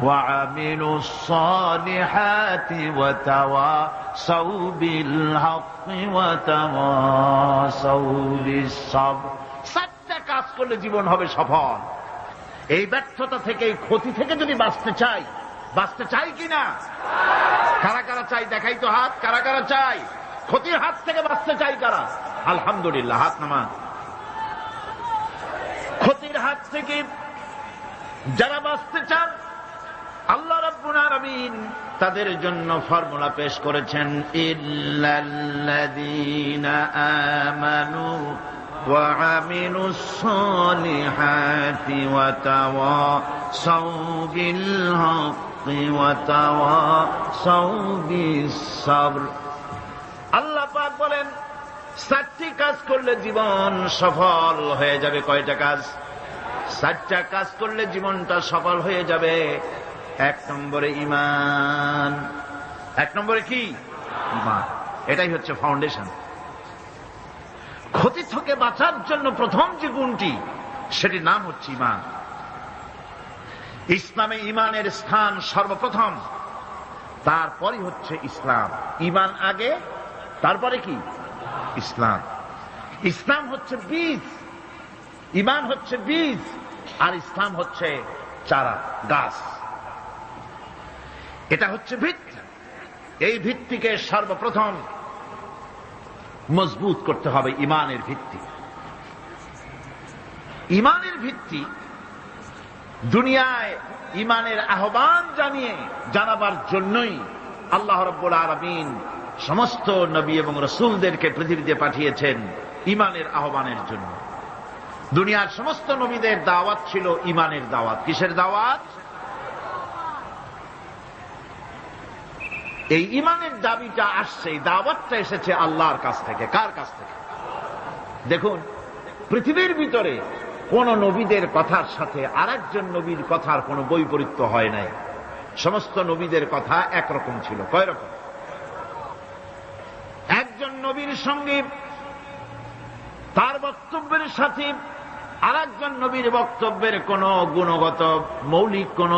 ওয়া আমিলুস সালিহাতি ওয়া তাওয়াসাউ বিল হাক্কি ওয়া তাওয়াসাউ বিস সাবর। 4টা কাজ করলে জীবন হবে সফল। এই ব্যর্থতা থেকে, এই ক্ষতি থেকে যদি বাঁচতে চাই কিনা? কারা কারা চাই? দেখাই তো হাত। কারা কারা চাই? ক্ষতির হাত থেকে বাঁচতে চাই কারা? আলহামদুলিল্লাহ, হাত নামান। ক্ষতির হাত থেকে যারা বাঁচতে চান, আল্লাহ রাব্বুল আলামিন তাদের জন্য ফর্মুলা পেশ করেছেন, ইল্লাল্লাযীনা আমানু ওয়া আমিলুস সালিহাতি ওয়া তাওয়াসাউ বিল হাক্কি ওয়া তাওয়াসাউ বিস সাবর। আল্লাহ পাক বলেন 4টি কাজ করলে জীবন সফল হয়ে যাবে। কয়টা কাজ? 4টা কাজ করলে জীবনটা সফল হয়ে যাবে। 1 নম্বরে ঈমান। 1 নম্বরে কি? ঈমান। এটাই হচ্ছে ফাউন্ডেশন। ক্ষতি থেকে বাঁচার জন্য প্রথম যে গুণটি, সেটির নাম হচ্ছে ঈমান। ইসলামে ঈমানের স্থান সর্বপ্রথম, তারপরে হচ্ছে ইসলাম। ঈমান আগে, তারপরে কি? ইসলাম। ইসলাম হচ্ছে বীজ, ঈমান হচ্ছে বীজ, আর ইসলাম হচ্ছে চারা, গাছ। এটা হচ্ছে ভিত্তি। এই ভিত্তিকে সর্বপ্রথম মজবুত করতে হবে, ঈমানের ভিত্তি। ঈমানের ভিত্তি দুনিয়ায় ঈমানের আহ্বান জানাবার জন্যই আল্লাহ রাব্বুল আলামিন সমস্ত নবী এবং রাসূলদেরকে পৃথিবীতে পাঠিয়েছেন ঈমানের আহ্বানের জন্য। দুনিয়ার সমস্ত নবীদের দাওয়াত ছিল ঈমানের দাওয়াত। কিসের দাওয়াত? এই ঈমানের দাবিটা আসছে, এই দাওয়াতটা এসেছে আল্লাহর কাছ থেকে। কার কাছ থেকে? দেখুন, পৃথিবীর ভিতরে কোন নবীদের কথার সাথে আরেকজন নবীর কথার কোন বৈপরীত্য হয় নাই। সমস্ত নবীদের কথা একরকম ছিল। কয় রকম? একজন নবীর সঙ্গে তার বক্তব্যের সাথে আরেকজন নবীর বক্তব্যের কোন গুণগত মৌলিক কোন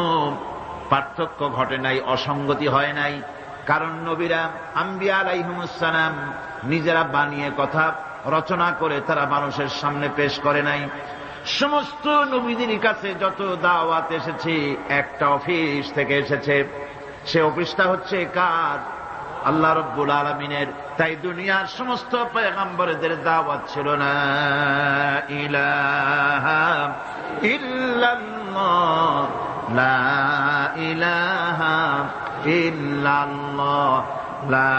পার্থক্য ঘটে নাই, অসঙ্গতি হয় নাই। কারণ নবীরা, আম্বিয়া আলাইহিমুস সালাম, নিজেরা বানিয়ে কথা রচনা করে তারা মানুষের সামনে পেশ করে নাই। সমস্ত নবীদের কাছে যত দাওয়াত এসেছে, একটা অফিস থেকে এসেছে। সে অফিসটা হচ্ছে কার? আল্লাহ রাব্বুল আলামিনের। তাই দুনিয়ার সমস্ত পয়গম্বরদের দাওয়াত ছিল লা ইলাহা ইল্লাল্লাহ, লা ইলাহা ইল্লাল্লাহ, লা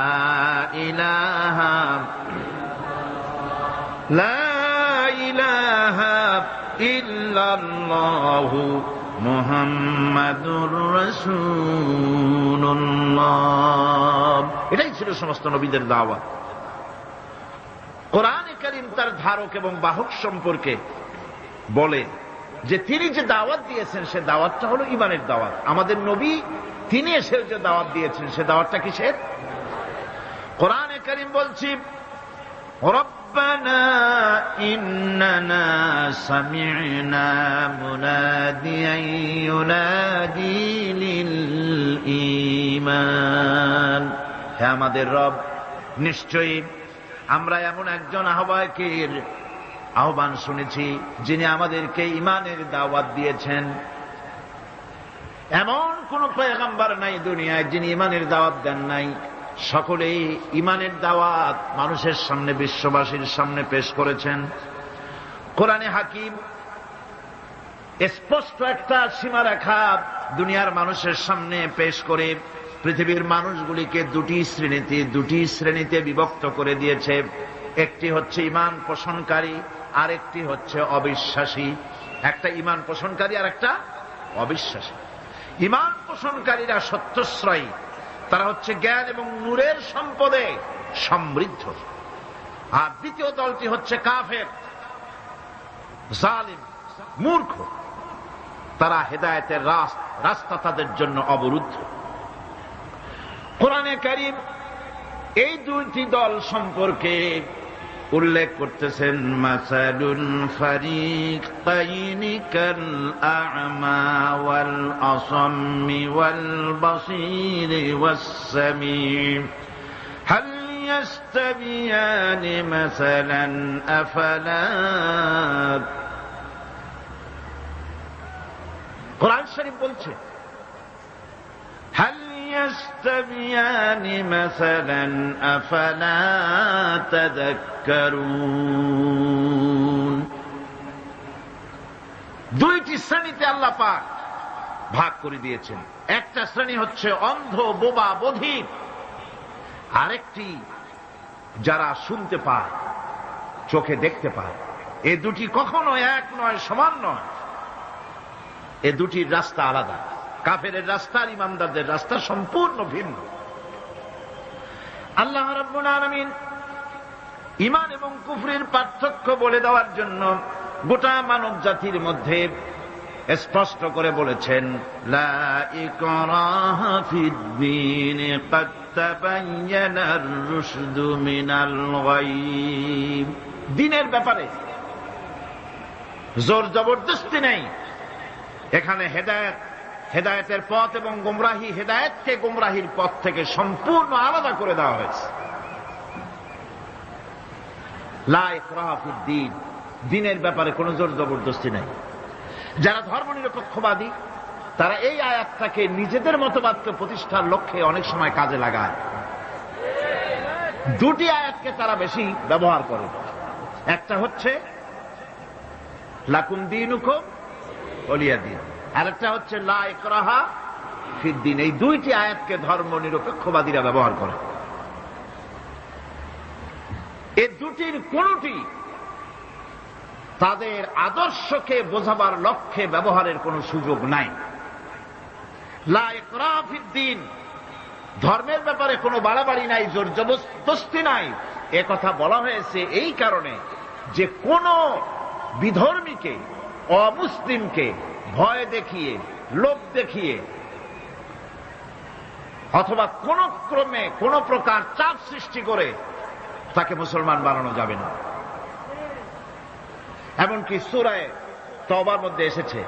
ইলাহা, লা ইলাহা ইল্লাল্লাহু মুহাম্মাদুর রাসূলুল্লাহ। এটাই ছিল সমস্ত নবীদের দাওয়াত। কোরআনে কারীম তার ধারক এবং বাহক সম্পর্কে বলে যে তিনি যে দাওয়াত দিয়েছেন সে দাওয়াতটা হলো ঈমানের দাওয়াত। আমাদের নবী তিনি এসে যে দাওয়াত দিয়েছেন সে দাওয়াতটা কিসের? কোরআনে কারীম বলছি, ربنا إننا سمعنا مناديا ينادي للإيمان। হে আমাদের রব, নিশ্চয়ই আমরা এমন একজন আহ্বায়কের আহ্বান শুনেছি যিনি আমাদেরকে ঈমানের দাওয়াত দিয়েছেন। এমন কোন পয়গম্বর নাই দুনিয়ায় যিনি ঈমানের দাওয়াত দেন নাই। সকলেই ঈমানের দাওয়াত মানুষের সামনে, বিশ্ববাসীর সামনে পেশ করেছেন। কোরআনে হাকিম স্পষ্ট একটা সীমারেখা দুনিয়ার মানুষের সামনে পেশ করে পৃথিবীর মানুষগুলিকে দুটি শ্রেণীতে বিভক্ত করে দিয়েছে। একটি হচ্ছে ঈমান পোষণকারী, আর একটি হচ্ছে অবিশ্বাসী। একটা ঈমান পোষণকারী আর একটা অবিশ্বাসী। ঈমান পোষণকারীরা সত্যশ্রয়ী, তারা হচ্ছে জ্ঞান এবং নূরের সম্পদে সমৃদ্ধ। আর দ্বিতীয় দলটি হচ্ছে কাফের, জালিম, মূর্খ। তারা হেদায়েতের রাস্তা তাদের জন্য অবরুদ্ধ। কোরআনে কারীম এই দুইটি দল সম্পর্কে উল্লেখ করতেছেন, মাসালুল ফারিকাইনি কাল আ'মা ওয়াল আসাম্মি ওয়াল বাসীরি ওয়াস সামিঈ হাল ইয়াস্তাবিয়ানি মাসালান আফালা। কোরআন শরীফ বলছে, হাল ইয়াস্তাবিয়ানি মাসালান আফালা তাযাক্কারুন। দুইটি শ্রেণীতে আল্লাহ পাক ভাগ করে দিয়েছেন। একটা শ্রেণী হচ্ছে অন্ধ, বোবা, বধির। আরেকটি যারা শুনতে পায়, চোখে দেখতে পায়। এ দুটি কখনো এক নয়, সমান নয়। এ দুটির রাস্তা আলাদা। কাফেরের রাস্তা আর ইমানদারদের রাস্তা সম্পূর্ণ ভিন্ন। আল্লাহ রাব্বুল আলামিন ঈমান এবং কুফরের পার্থক্য বলে দেওয়ার জন্য গোটা মানব জাতির মধ্যে স্পষ্ট করে বলেছেন, লা ইকরাহা ফিদ দীন, ক্বাদ تبين الرشد من الغي দিনের ব্যাপারে জোর জবরদস্তি নেই এখানে। হেদায়েতের পথ এবং গোমরাহি, হেদায়েতকে গোমরাহির পথ থেকে সম্পূর্ণ আলাদা করে দেওয়া হয়েছে। লা ইকরাহা ফিদ্দীন, দিনের ব্যাপারে কোনো জোর জবরদস্তি নেই। যারা ধর্মনিরপেক্ষবাদী তারা এই আয়াতটাকে নিজেদের মতবাদকে প্রতিষ্ঠার লক্ষ্যে অনেক সময় কাজে লাগায়। দুটি আয়াতকে তারা বেশি ব্যবহার করে। একটা হচ্ছে লাকুম দীনুকুম ওলিয়া দীন, আরেকটা হচ্ছে লা ইকরাহা ফিদ্দীন। এই দুইটি আয়াতকে ধর্মনিরপেক্ষবাদীরা ব্যবহার করে। এই দুটির কোনটি তাদের আদর্শকে বোঝাবার লক্ষ্যে ব্যবহারের কোনো সুযোগ নাই। লা ইকরাহা ফিদ্দীন, ধর্মের ব্যাপারে কোনো বাড়াবাড়ি নাই, জোর জবরদস্তি নাই। এ কথা বলা হয়েছে এই কারণে যে কোন বিধর্মীকে, অমুসলিমকে ভয় দেখিয়ে, লোভ দেখিয়ে অথবা কোন ক্রমে কোন প্রকার চাপ সৃষ্টি করে তাকে মুসলমান বানানো যাবে না। এমনকি সূরা তওবার মধ্যে এসেছে,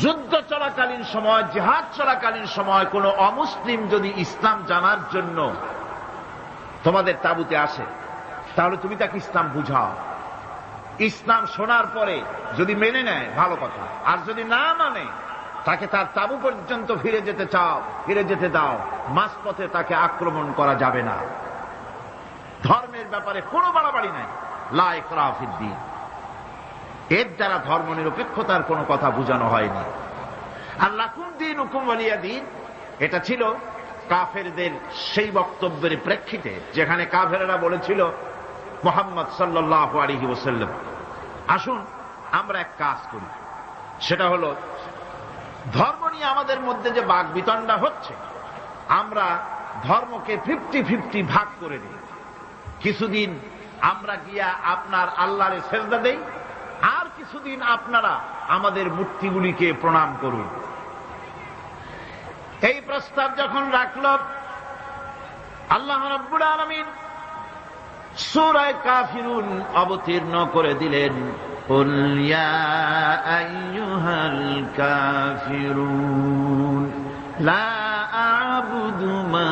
যুদ্ধ চলাকালীন সময়, জিহাদ চলাকালীন সময় কোন অমুসলিম যদি ইসলাম জানার জন্য তোমাদের তাঁবুতে আসে তাহলে তুমি তাকে ইসলাম বুঝাও। ইসলাম শোনার পরে যদি মেনে নেয় ভালো কথা, আর যদি না মানে তাকে তার তাঁবু পর্যন্ত ফিরে যেতে দাও। মাঝপথে তাকে আক্রমণ করা যাবে না। ধর্মের ব্যাপারে কোনো বাড়াবাড়ি নাই। লা ইকরাহা ফিদ্দীন, এর দ্বারা ধর্মনিরপেক্ষতার কোনো কথা বোঝানো হয়নি। আর লাকুম দীনুকুম ওয়ালিয়া দীন, এটা ছিল কাফেরদের সেই বক্তব্যের প্রেক্ষিতে যেখানে কাফেরেরা বলেছিল মুহাম্মদ সাল্লাল্লাহু আলাইহি ওয়াসাল্লাম, আসুন আমরা এক কাজ করি, সেটা হলো ধর্ম নিয়ে আমাদের মধ্যে যে বাকবিতণ্ডা হচ্ছে, আমরা ধর্মকে 50-50 ভাগ করে দিই। কিছুদিন আমরা গিয়া আপনার আল্লাহরে সেজদা দেই, আর কিছুদিন আপনারা আমাদের মূর্তিগুলিকে প্রণাম করুন। এই প্রস্তাব যখন রাখল, আল্লাহ রাব্বুল আলামিন সূরা কাফিরুন অবতীর্ণ করে দিলেন, কুল ইয়া আইয়ুহাল কাফিরুন লা আ'বুদু মা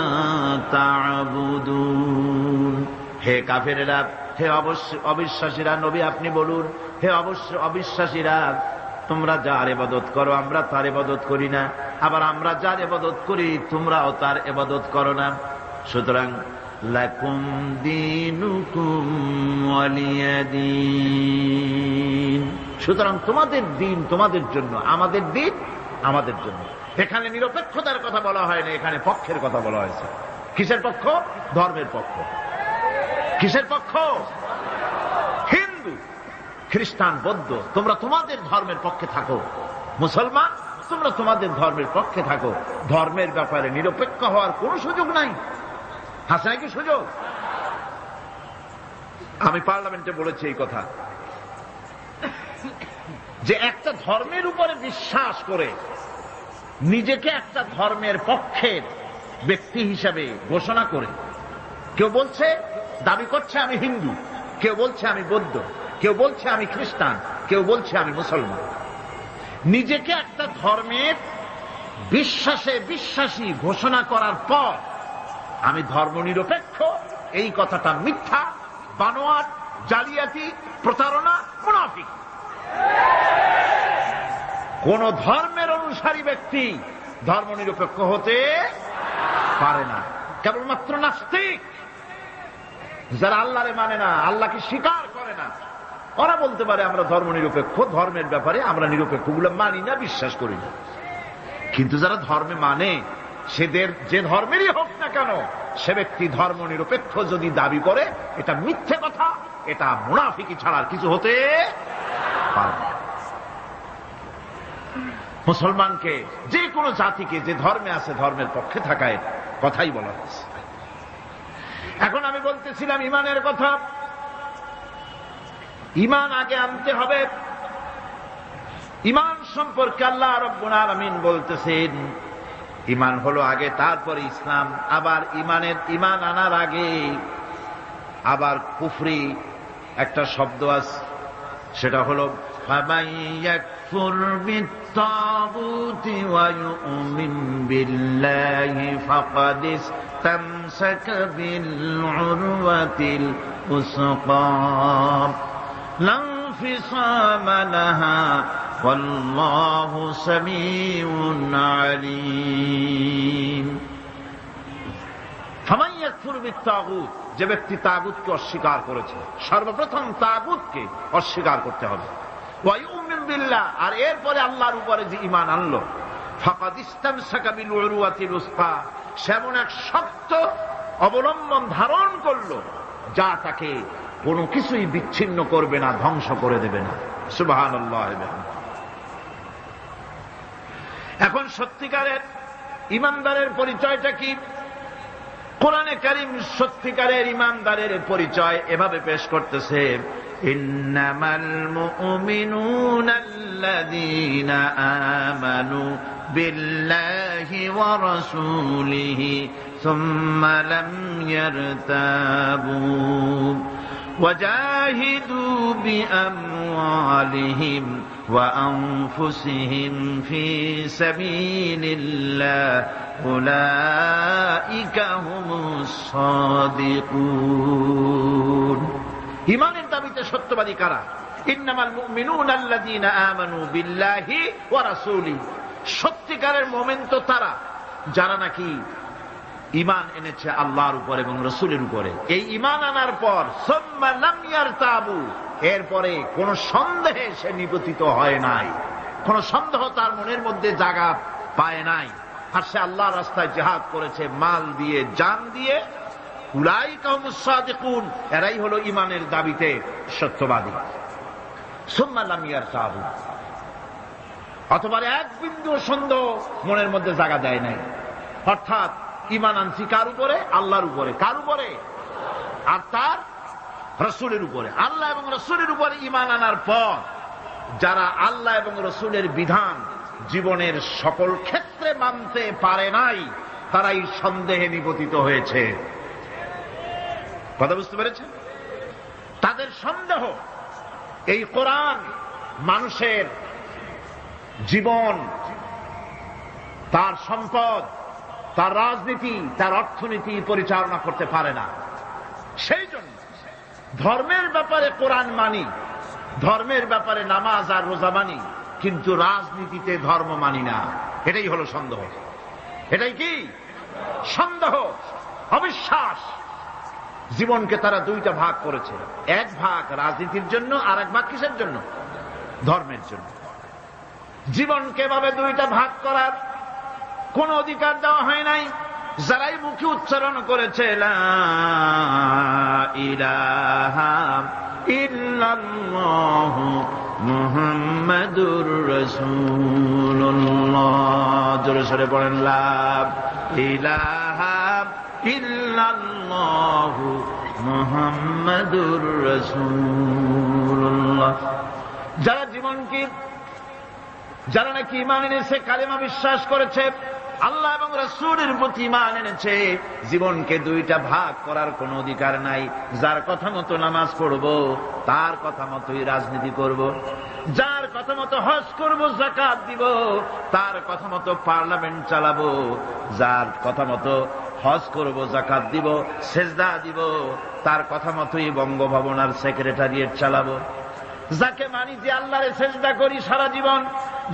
তা'বুদুন। হে কাফেরেরা, হে অবিশ্বাসীরা, নবী আপনি বলুন, হে অবিশ্বাসীরা, তোমরা যার ইবাদত করো আমরা তার ইবাদত করি না, আবার আমরা যার ইবাদত করি তোমরাও তার ইবাদত করো না। সুতরাং লাকুম দীনুকুম ওয়ালিয়া দীন, সুতরাং তোমাদের দিন তোমাদের জন্য, আমাদের দিন আমাদের জন্য। এখানে নিরপেক্ষতার কথা বলা হয় না, এখানে পক্ষের কথা বলা হয়েছে। কিসের পক্ষ? ধর্মের পক্ষ। কিসের পক্ষ? হিন্দু, খ্রিস্টান, বৌদ্ধ, তোমরা তোমাদের ধর্মের পক্ষে থাকো। মুসলমান, তোমরা তোমাদের ধর্মের পক্ষে থাকো। ধর্মের ব্যাপারে নিরপেক্ষ হওয়ার কোন সুযোগ নাই। আছে নাকি সুযোগ? আমি পার্লামেন্টে বলেছি এই কথা, যে একটা ধর্মের উপরে বিশ্বাস করে নিজেকে একটা ধর্মের পক্ষের ব্যক্তি হিসাবে ঘোষণা করে কেউ বলছে, দাবি করছে আমি হিন্দু, কেউ বলছে আমি বৌদ্ধ, কেউ বলছে আমি খ্রিস্টান, কেউ বলছে আমি মুসলমান। নিজেকে একটা ধর্মের বিশ্বাসী ঘোষণা করার পর আমি ধর্মনিরপেক্ষ, এই কথাটা মিথ্যা, বানোয়াট, জালিয়াতি, প্রতারণা, মুনাফিক। কোন ধর্মের অনুসারী ব্যক্তি ধর্মনিরপেক্ষ হতে পারে না। কেবলমাত্র নাস্তিক, যারা আল্লাহরে মানে না, আল্লাহকে স্বীকার করে না, ওরা বলতে পারে আমরা ধর্মনিরপেক্ষ, ধর্মের ব্যাপারে আমরা নিরপেক্ষ, গুলো মানি না, বিশ্বাস করি না। কিন্তু যারা ধর্মে মানে, সেদের যে ধর্মেরই হোক না কেন, সে ব্যক্তি ধর্মনিরপেক্ষ যদি দাবি করে, এটা মিথ্যে কথা, এটা মুনাফিকি ছাড়ার কিছু হতে পারে না। মুসলমানকে, যে কোনো জাতিকে যে ধর্মে আছে ধর্মের পক্ষে থাকায় কথাই বলা হয়েছে। এখন আমি বলতেছিলাম ইমানের কথা। ইমান আগে আনতে হবে। ইমান সম্পর্কে আল্লাহ রাব্বুল আলামিন বলতেছেন, ইমান হলো আগে, তারপরে ইসলাম। আবার ইমান আনার আগে আবার কুফরি একটা শব্দ আছে, সেটা হলো فَمَن يَكْفُرْ بِالطَّاغُوتِ وَيُؤْمِنْ بِاللَّهِ فَقَدِ اسْتَمْسَكَ بِالْعُرْوَةِ الْوُثْقَى لَا انفِصَامَ لَهَا وَاللَّهُ سَمِيعٌ عَلِيمٌ। فَمَن يَكْفُرْ بِالطَّاغُوتِ, যে ব্যক্তি তাগুতকে অস্বীকার করেছে, সর্বপ্রথম তাগুতকে অস্বীকার করতে হবে। ওয়ায়ুমিন বিল্লাহ, আর এরপরে আল্লাহর উপরে যে ঈমান আনলো, ফাকাদ ইসতামসাকা বিল উরওয়াতিল উসকা, সেমন এক শক্ত অবলম্বন ধারণ করলো যা তাকে কোনো কিছুই বিচ্ছিন্ন করবে না, ধ্বংস করে দেবে না। সুবহানাল্লাহ। এখন সত্যিকারের ঈমানদারের পরিচয়টা কি? কোরআনে কারীম সত্যিকারের ঈমানদারের পরিচয় এভাবে পেশ করতেছে, ইন্নামাল মুমিনুনা আল্লাযীনা আমানু বিল্লাহি ওয়া রাসূলিহি সুম্মা লাম ইয়ারতাবু وجاهدوا بأموالهم وأنفسهم في سبيل الله أولئك هم الصادقون। ঈমানের দাবিতে সত্যবাদী কারা? ইন্নামাল মুমিনুনা আল্লাযীনা আমানু বিল্লাহি ওয়া রাসূলিহি, সত্যিকারের মুমিন তো তারা যারা নাকি ঈমান এনেছে আল্লাহর উপর এবং রাসূলের উপরে। এই ঈমান আনার পর সুম্মা লাম ইয়ারতাবু, এরপরে কোন সন্দেহে সে নিপতিত হয় নাই, কোন সন্দেহ তার মনের মধ্যে জায়গা পায় নাই, আর সে আল্লাহর রাস্তায় জিহাদ করেছে মাল দিয়ে, জান দিয়ে। উলাইকা হুমুস সাদিকুন, এরাই হলো ঈমানের দাবিতে সত্যবাদী। সুম্মা লাম ইয়ারতাবু, অথবা এক বিন্দু সন্দেহ মনের মধ্যে জায়গা দেয় নাই, অর্থাৎ ঈমান আনছি কার উপরে? আল্লাহর উপরে। কার উপরে? আর তার রাসূলের উপরে। আল্লাহ এবং রাসূলের উপরে ঈমান আনার পর যারা আল্লাহ এবং রাসূলের বিধান জীবনের সকল ক্ষেত্রে মানতে পারে নাই, তারাই সন্দেহে নিপতিত হয়েছে। কথা বুঝতে পেরেছেন? তাদের সন্দেহ এই কোরআন মানুষের জীবন, তার সম্পদ, তার রাজনীতি, তার অর্থনীতি পরিচালনা করতে পারে না। সেই জন্য ধর্মের ব্যাপারে কোরআন মানি, ধর্মের ব্যাপারে নামাজ আর রোজা মানি, কিন্তু রাজনীতিতে ধর্ম মানি না। এটাই হলো সন্দেহ। এটাই কি? সন্দেহ, অবিশ্বাস। জীবনকে তারা দুইটা ভাগ করেছে, এক ভাগ রাজনীতির জন্য, আর এক ভাগ কিসের জন্য? ধর্মের জন্য। জীবনকে এভাবে দুইটা ভাগ করার কোন অধিকার দেওয়া হয় নাই। যারাই মুখে উচ্চারণ করেছে লা ইলাহা ইল্লাল্লাহু মুহাম্মাদুর রাসূলুল্লাহ, জোরে সরে পড়েন লা ইলাহা ইল্লাল্লাহু মুহাম্মাদুর রাসূলুল্লাহ। যারা জীবনকে, যারা নাকি ঈমান এনেছে, কালেমা বিশ্বাস করেছে, আল্লাহ এবং রাসূলের প্রতি ঈমান এনেছে, জীবনকে দুইটা ভাগ করার কোনো অধিকার নাই। যার কথা মতো নামাজ পড়ব, তার কথা মতোই রাজনীতি করব। যার কথা মতো হজ করব, যাকাত দিব, তার কথা মতো পার্লামেন্ট চালাবো। যার কথা মতো হজ করব, যাকাত দিব, সেজদা দিব, তার কথা মতোই বঙ্গভবন আর সেক্রেটারিয়েট চালাবো। যাকে মানি, যে আল্লাহরে সেজদা করি সারা জীবন,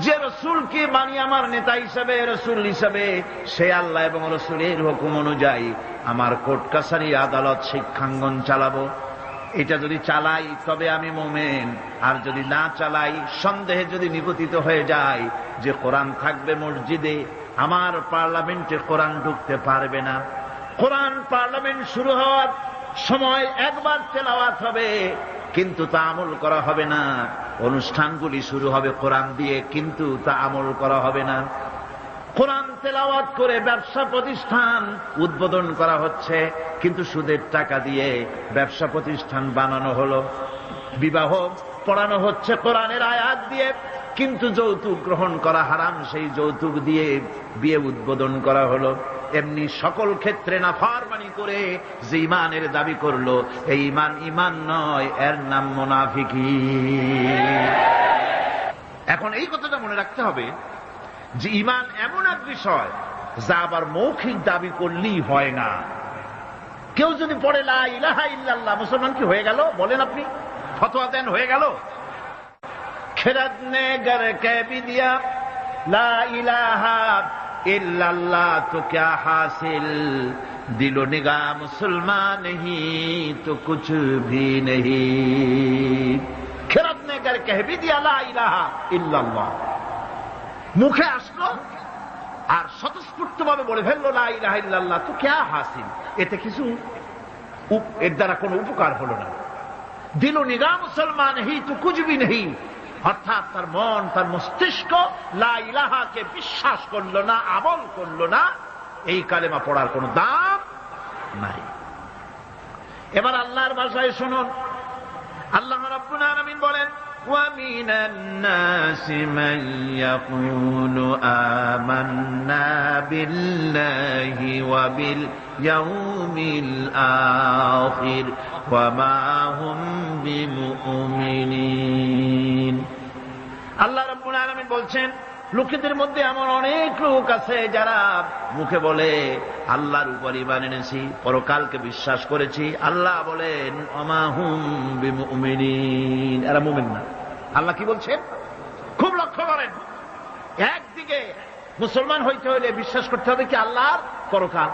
যে রাসূলকে মানি আমার নেতা হিসাবে, রাসূল হিসাবে, সে আল্লাহ এবং রাসূলের হুকুম অনুযায়ী আমার কোর্ট কাছারি, আদালত, শিক্ষাঙ্গন চালাবো। এটা যদি চালাই তবে আমি মুমিন, আর যদি না চালাই, সন্দেহে যদি নিপতিত হয়ে যায় যে কোরআন থাকবে মসজিদে, আমার পার্লামেন্টে কোরআন ঢুকতে পারবে না। কোরআন পার্লামেন্ট শুরু হওয়ার সময় একবার তেলাওয়াত হবে, কিন্তু তা আমল করা হবে না। অনুষ্ঠানগুলি শুরু হবে কোরআন দিয়ে, কিন্তু তা আমল করা হবে না। কোরআন তেলাওয়াত করে ব্যবসা প্রতিষ্ঠান উদ্বোধন করা হচ্ছে, কিন্তু সুদের টাকা দিয়ে ব্যবসা প্রতিষ্ঠান বানানো হলো। বিবাহ পড়ানো হচ্ছে কোরআনের আয়াত দিয়ে, কিন্তু যৌতুক গ্রহণ করা হারাম, সেই যৌতুক দিয়ে বিয়ে উদ্বোধন করা হলো। এমনি সকল ক্ষেত্রে নাফরমানি করে যে ইমানের দাবি করলো, এই ইমান ইমান নয়, এর নাম মুনাফিকি। এখন এই কথাটা মনে রাখতে হবে যে ইমান এমন এক বিষয় যা আবার মৌখিক দাবি করলেই হয় না। কেউ যদি পড়ে লা ইলাহা ইল্লাল্লাহ, মুসলমান কি হয়ে গেল? বলেন আপনি, ফতোয়া দেন হয়ে গেল? খেরাত নে গর কে ভি দিয়া লা ইলাহা ইল্লাল্লাহ তো ক্যা হাসিল, দিলো নিগাহ মুসলমান নেহি তো কুছ ভি নেহি। খেরাত নে গর কে ভি দিয়া লা ইলাহা ইল্লাল্লাহ, মুখে আসলো আর স্বতঃস্ফূর্ত ভাবে বলে ফেললো লা ইলাহা ইল্লাল্লাহ, তো ক্যা হাসিল, এতে কিছু এর দ্বারা কোনো উপকার হলো না। দিল নিগাহ মুসলমান হি তো কুছ ভি নেহি, অর্থাৎ তার মন, তার মস্তিষ্ক লা ইলাহাকে বিশ্বাস করলো না, আমল করলো না, এই কালেমা পড়ার কোনো দাম নাই। এবার আল্লাহর ভাষায় শুনুন, আল্লাহ রাব্বুল আলামিন বলেন وَمِنَ النَّاسِ مَن يَقُولُ آمَنَّا بِاللَّهِ وَبِالْيَوْمِ الْآخِرِ وَمَا هُمْ بِمُؤْمِنِينَ। আল্লাহ রাব্বুল আলামিন বলছেন, লোকেদের মধ্যে এমন অনেক লোক আছে যারা মুখে বলে আল্লাহর উপর ঈমান এনেছি, পরকালকে বিশ্বাস করেছি। আল্লাহ বলেন ওমা হুম বিমুমিনিন, এরা মুমিন না। আল্লাহ কি বলছেন খুব লক্ষ্য করেন। একদিকে মুসলমান হইতে হলে বিশ্বাস করতে হবে কি আল্লাহর পরকাল,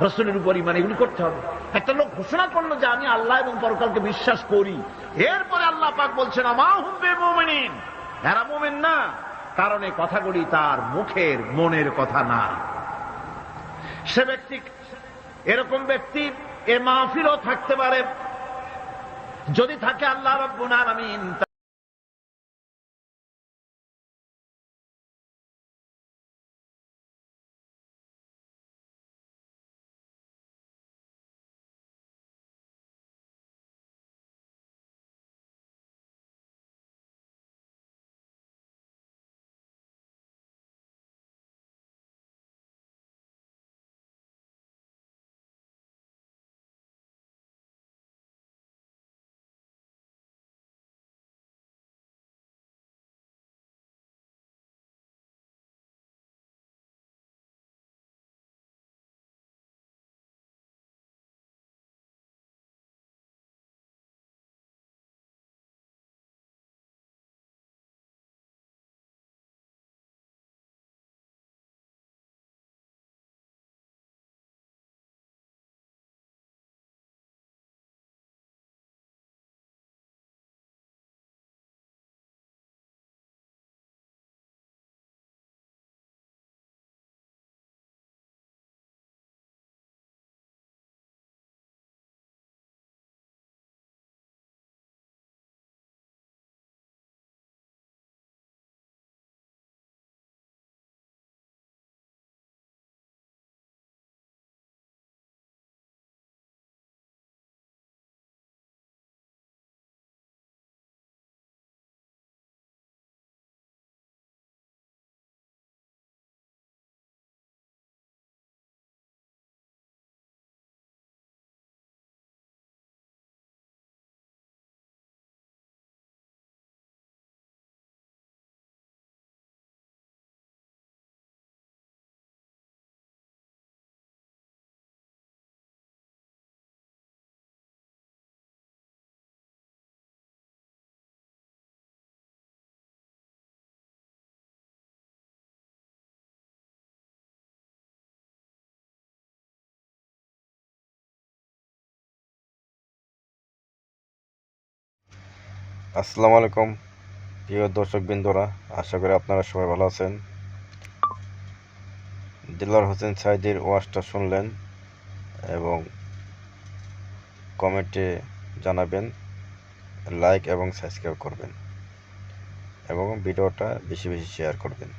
রাসূলের উপর ঈমান, এগুলি করতে হবে। একটা লোক ঘোষণা করলো যে আমি আল্লাহ এবং পরকালকে বিশ্বাস করি, এরপরে আল্লাহ পাক বলছেন ওমা হুম বিমুমিনিন, এরা মুমিন না, কারণ এই কথাগুলি তার মুখের মনের কথা না। সে ব্যক্তি, এরকম ব্যক্তি এ মাহফিলও থাকতে পারে, যদি থাকে আল্লাহ রাব্বুল আলামিন আসসালামু আলাইকুম প্রিয় দর্শক বিন্দুরা, আশা করি আপনারা সবাই ভালো আছেন। দেলোয়ার হোসেন সাঈদীর ওয়াজটা শুনলেন এবং কমেন্টে জানাবেন, লাইক এবং সাবস্ক্রাইব করবেন এবং ভিডিওটা বেশি বেশি শেয়ার করবেন।